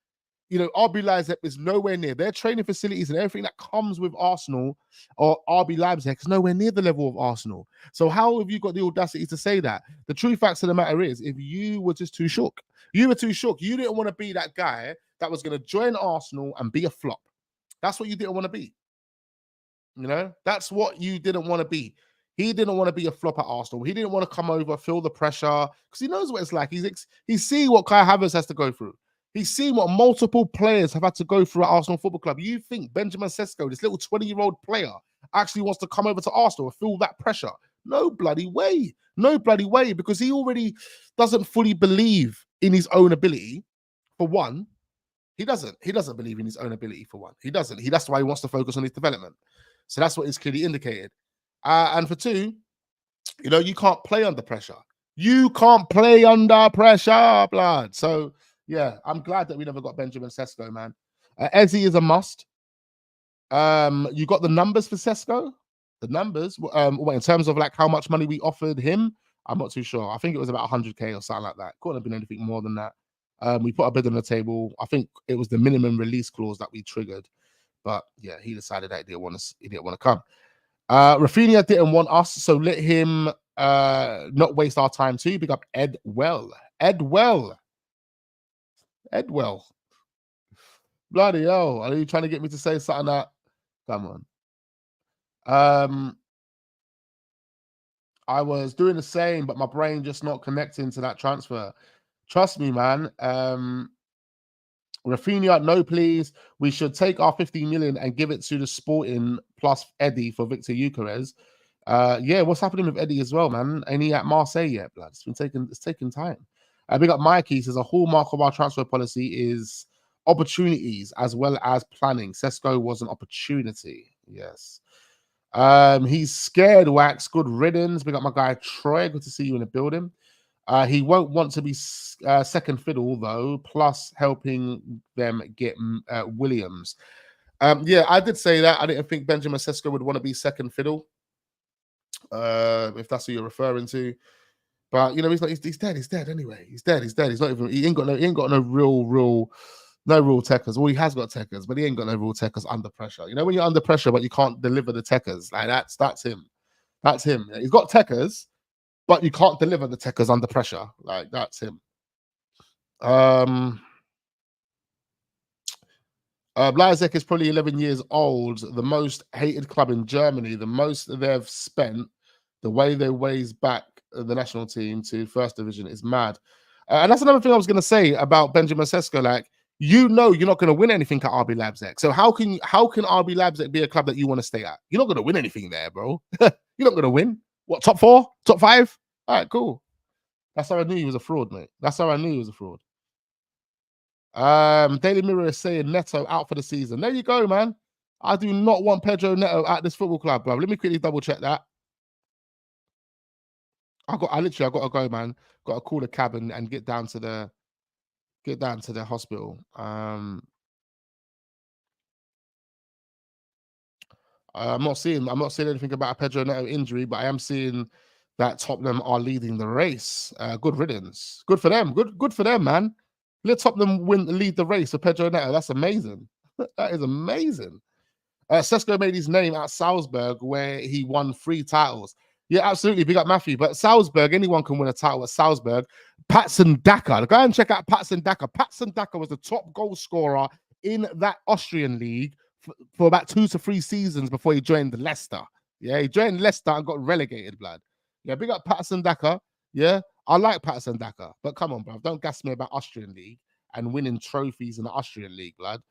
you know, RB Leipzig is nowhere near their training facilities and everything that comes with Arsenal or RB Leipzig is nowhere near the level of Arsenal. So how have you got the audacity to say that? The true facts of the matter is, if you were just too shook, you were too shook. You didn't want to be that guy that was going to join Arsenal and be a flop. That's what you didn't want to be. You know, that's what you didn't want to be. He didn't want to be a flop at Arsenal. He didn't want to come over, feel the pressure, because he knows what it's like. He's seeing what Kai Havertz has to go through. He's seen what multiple players have had to go through at Arsenal Football Club. You think Benjamin Sesko, this little 20-year-old player, actually wants to come over to Arsenal and feel that pressure? No bloody way. No bloody way, because he already doesn't fully believe in his own ability, for one. He doesn't believe in his own ability, for one. He doesn't. That's why he wants to focus on his development. So that's what is clearly indicated. And for two, you know, you can't play under pressure. You can't play under pressure, blood. So, yeah, I'm glad that we never got Benjamin Sesko, man. Eze is a must. You got the numbers for Sesko? The numbers? In terms of like how much money we offered him, I'm not too sure. I think it was about 100K or something like that. Couldn't have been anything more than that. We put a bid on the table. I think it was the minimum release clause that we triggered. But yeah, he decided that he didn't want to come. Raphinha didn't want us, so let him not waste our time too. Big up Edwell. Bloody hell. Are you trying to get me to say something that? Come on. I was doing the same, but my brain just not connecting to that transfer. Trust me, man. Raphinha, no, please. We should take our 15 million and give it to the Sporting plus Eddie for Victor Gyokeres. Yeah, what's happening with Eddie as well, man? Ain't he at Marseille yet, blood? It's taking time. Big up Mikey says a hallmark of our transfer policy is opportunities as well as planning. Sesko was an opportunity. Yes. He's scared, Wax. Good riddance. Big up my guy Troy. Good to see you in the building. He won't want to be second fiddle, though, plus helping them get Williams. Yeah, I did say that. I didn't think Benjamin Sesko would want to be second fiddle, if that's who you're referring to. But, you know, he's dead. He's dead anyway. He's dead. He's not even, he ain't got no real techers. Well, he has got techers, but he ain't got no real techers under pressure. You know, when you're under pressure, but you can't deliver the techers, like that's him. That's him. He's got techers, but you can't deliver the techers under pressure. Like, that's him. Leipzig is probably 11 years old, the most hated club in Germany, the most they've spent, the way they raise back the national team to first division is mad. And that's another thing I was going to say about Benjamin Sesko. Like, you know you're not going to win anything at RB Leipzig. So how can RB Leipzig be a club that you want to stay at? You're not going to win anything there, bro. You're not going to win. What, top 4? Top 5? All right, cool. That's how I knew he was a fraud, mate. That's how I knew he was a fraud. Daily Mirror is saying Neto out for the season. There you go, man. I do not want Pedro Neto at this football club, bro. Let me quickly double check that. I got to go, man. Got to call the cab and get down to the hospital. I'm not seeing anything about a Pedro Neto injury, but I am seeing that Tottenham are leading the race. Good riddance. Good for them. Good for them, man. Let Tottenham lead the race for Pedro Neto. That's amazing. That is amazing. Sesko made his name at Salzburg, where he won 3 titles. Yeah, absolutely. Big up Matthew. But Salzburg, anyone can win a title at Salzburg. Patson Daka. Go and check out Patson Daka. Patson Daka was the top goal scorer in that Austrian league for about 2 to 3 seasons before he joined Leicester. Yeah, he joined Leicester and got relegated, blood. Yeah, big up Patson Daka. Yeah, I like Patson Daka. But come on, bro. Don't gas me about Austrian league and winning trophies in the Austrian league, blood.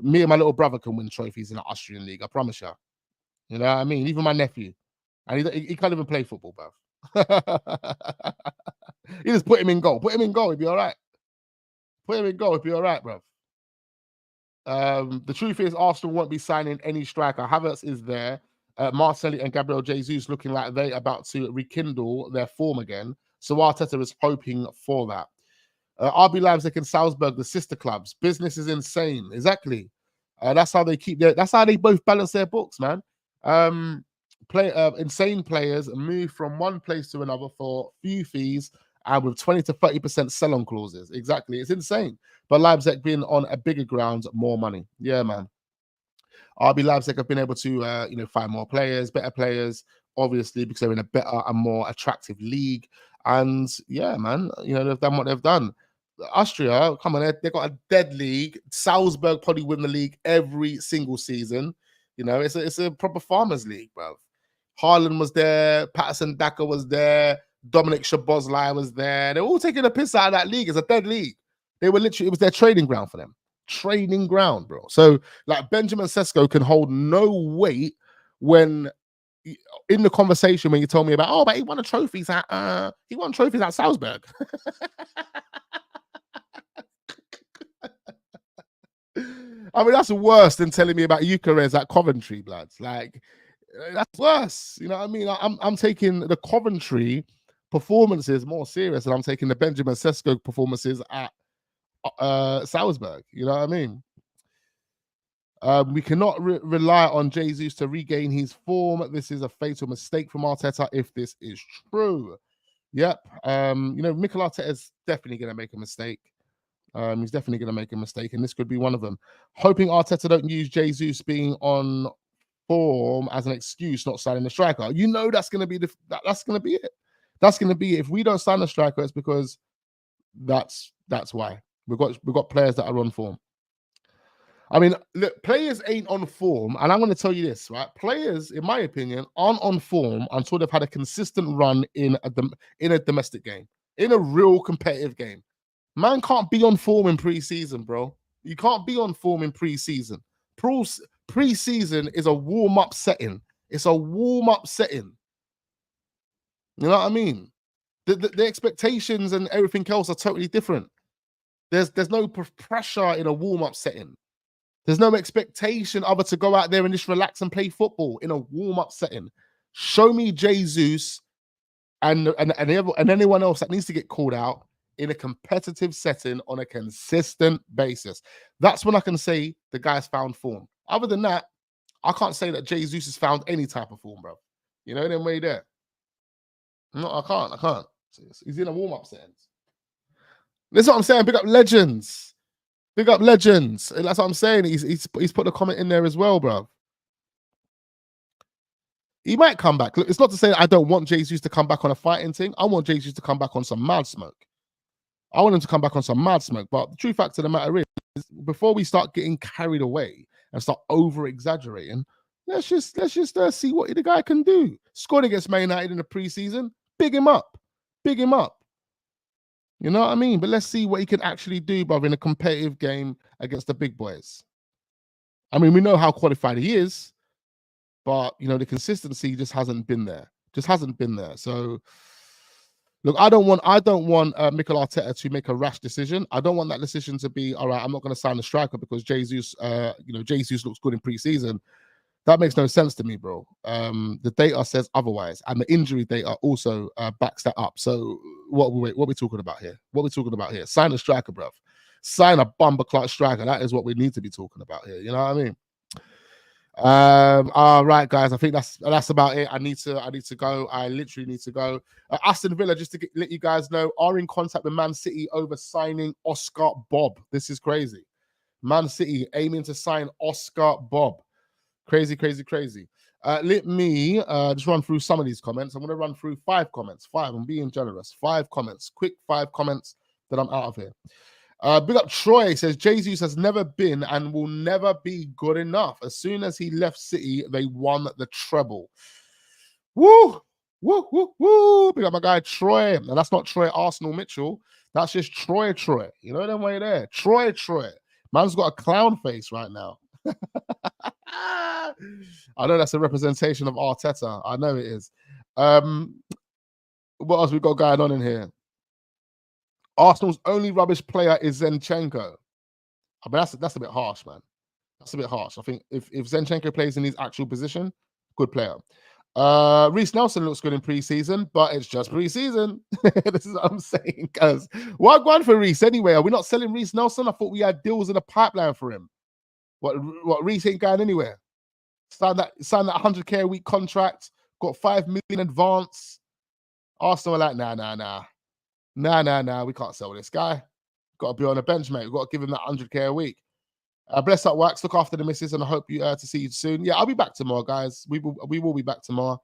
Me and my little brother can win trophies in the Austrian league. I promise you. You know what I mean? Even my nephew. And he can't even play football, bruv. You just put him in goal. Put him in goal, he'll be all right. Put him in goal, he'll be all right, bruv. The truth is, Arsenal won't be signing any striker. Havertz is there. Marcelli and Gabriel Jesus looking like they're about to rekindle their form again. So Arteta is hoping for that. RB Leipzig and Salzburg, the sister clubs. Business is insane. Exactly. That's how they that's how they both balance their books, man. Insane players move from one place to another for few fees and with 20 to 30% sell-on clauses. Exactly. It's insane. But Leipzig being on a bigger ground, more money. Yeah, man. RB Leipzig have been able to, find more players, better players, obviously, because they're in a better and more attractive league. And yeah, man, they've done what they've done. Austria, come on, they've got a dead league. Salzburg probably win the league every single season. It's a proper farmers league, bro. Haaland was there, Patterson Daka was there, Dominic Szoboszlai was there. They're all taking a piss out of that league. It's a dead league. It was their training ground for them. Training ground, bro. So, like, Benjamin Sesko can hold no weight when in the conversation when you told me about, but he won trophies at Salzburg. I mean, that's worse than telling me about Gyokeres at Coventry, blood. Like, that's worse. You know what I mean? I'm taking the Coventry performances more serious than I'm taking the Benjamin Sesko performances at Salzburg. You know what I mean? We cannot rely on Jesus to regain his form. This is a fatal mistake from Arteta if this is true. Yep. Mikel Arteta is definitely going to make a mistake. He's definitely going to make a mistake, and this could be one of them. Hoping Arteta don't use Jesus being on form as an excuse not signing the striker. That's going to be that's going to be it. That's going to be it. If we don't sign the striker, it's because that's why we've got players that are on form. I mean, look, players ain't on form, and I'm going to tell you this, right? Players, in my opinion, aren't on form until they've had a consistent run in a domestic game, in a real competitive game. Man can't be on form in pre-season, bro. You can't be on form in pre-season. Pre-season is a warm-up setting. It's a warm-up setting. You know what I mean? The expectations and everything else are totally different. There's no pressure in a warm-up setting. There's no expectation other to go out there and just relax and play football in a warm-up setting. Show me Jesus and anyone else that needs to get called out in a competitive setting on a consistent basis. That's when I can say the guy's found form. Other than that, I can't say that Jesus has found any type of form, bro. Then way there. No, I can't. He's in a warm-up setting. That's what I'm saying. Big up legends. Big up legends. And that's what I'm saying. He's put a comment in there as well, bro. He might come back. Look, it's not to say that I don't want Jesus to come back on a fighting thing. I want Jesus to come back on some mad smoke. I want him to come back on some mad smoke. But the true fact of the matter is, before we start getting carried away and start over-exaggerating, let's just see what the guy can do. Scored against Man United in the preseason. Big him up. Big him up. You know what I mean? But let's see what he can actually do, brother, in a competitive game against the big boys. I mean, we know how qualified he is, but, the consistency just hasn't been there. So, look, I don't want Mikel Arteta to make a rash decision. I don't want that decision to be, all right, I'm not going to sign the striker because Jesus looks good in preseason. That makes no sense to me, bro. The data says otherwise, and the injury data also backs that up. So what are we talking about here? Sign a striker, bro. Sign a bumper clock striker. That is what we need to be talking about here. You know what I mean? All right, guys. I think that's about it. I need to go. I literally need to go. Aston Villa, just to let you guys know, are in contact with Man City over signing Oscar Bob. This is crazy. Man City aiming to sign Oscar Bob. Crazy. Let me just run through some of these comments. I'm going to run through 5 comments. 5. I'm being generous. 5 comments. Quick 5 comments, then I'm out of here. Big up Troy says Jesus has never been and will never be good enough. As soon as he left City, they won the treble. Woo! Big up my guy Troy. And that's not Troy Arsenal Mitchell. That's just Troy. You know them way there. Troy. Man's got a clown face right now. I know that's a representation of Arteta. I know it is. What else we got going on in here? Arsenal's only rubbish player is Zinchenko. I mean, that's a bit harsh, man. That's a bit harsh. I think if Zinchenko plays in his actual position, good player. Reece Nelson looks good in pre-season, but it's just pre-season. This is what I'm saying, because what going for Reece anyway? Are we not selling Reece Nelson? I thought we had deals in the pipeline for him. What Reece ain't going anywhere. Signed that 100k a week contract, got 5 million advance. Arsenal are like, nah. Nah. We can't sell this guy. Got to be on the bench, mate. We've got to give him that 100K a week. Bless up, Wax. Look after the missus, and I hope you to see you soon. Yeah, I'll be back tomorrow, guys. We will be back tomorrow.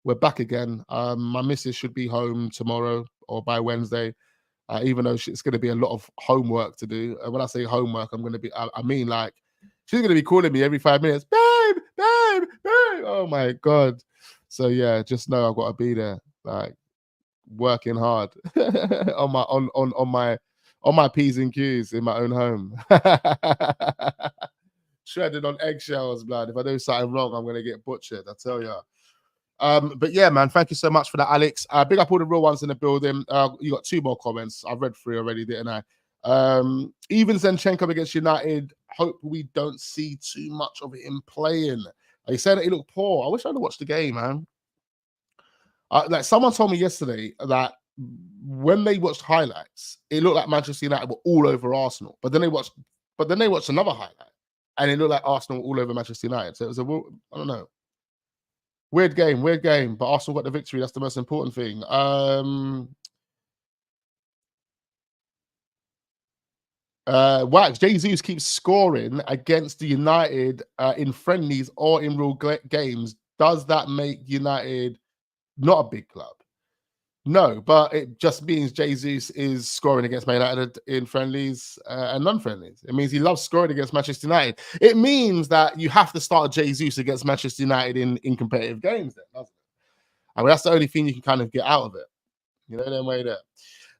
We're back again. My missus should be home tomorrow or by Wednesday. Even though it's going to be a lot of homework to do. When I say homework, I mean like she's going to be calling me every 5 minutes, babe, babe, babe. Oh my God. So yeah, just know I've got to be there, like working hard on my P's and Q's in my own home. Shredded on eggshells, blood. If I do something wrong, I'm going to get butchered, I tell you. But yeah, man, thank you so much for that, Alex. Big up all the real ones in the building. You got 2 more comments. I've read 3 already, didn't I? Even Zinchenko against United. Hope we don't see too much of him playing. He said that he looked poor. I wish I'd have watched the game, man. Like someone told me yesterday that when they watched highlights, it looked like Manchester United were all over Arsenal. But then they watched another highlight, and it looked like Arsenal all over Manchester United. So it was I don't know. Weird game, but Arsenal got the victory. That's the most important thing. Wax, Jesus keeps scoring against the United in friendlies or in real games. Does that make United not a big club? No, but it just means Jesus is scoring against Man United in friendlies and non-friendlies. It means he loves scoring against Manchester United. It means that you have to start Jesus against Manchester United in competitive games then, doesn't it? I mean, that's the only thing you can kind of get out of it. You know, that way there.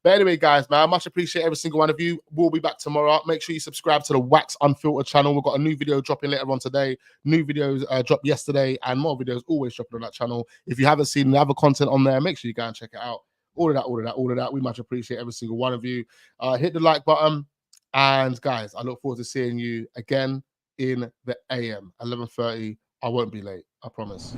But anyway, guys, man, I much appreciate every single one of you. We'll be back tomorrow. Make sure you subscribe to the Wax Unfiltered channel. We've got a new video dropping later on today. New videos dropped yesterday, and more videos always dropping on that channel. If you haven't seen the other content on there, make sure you go and check it out. All of that. We much appreciate every single one of you. Hit the like button. And guys, I look forward to seeing you again in the AM, 11:30. I won't be late. I promise.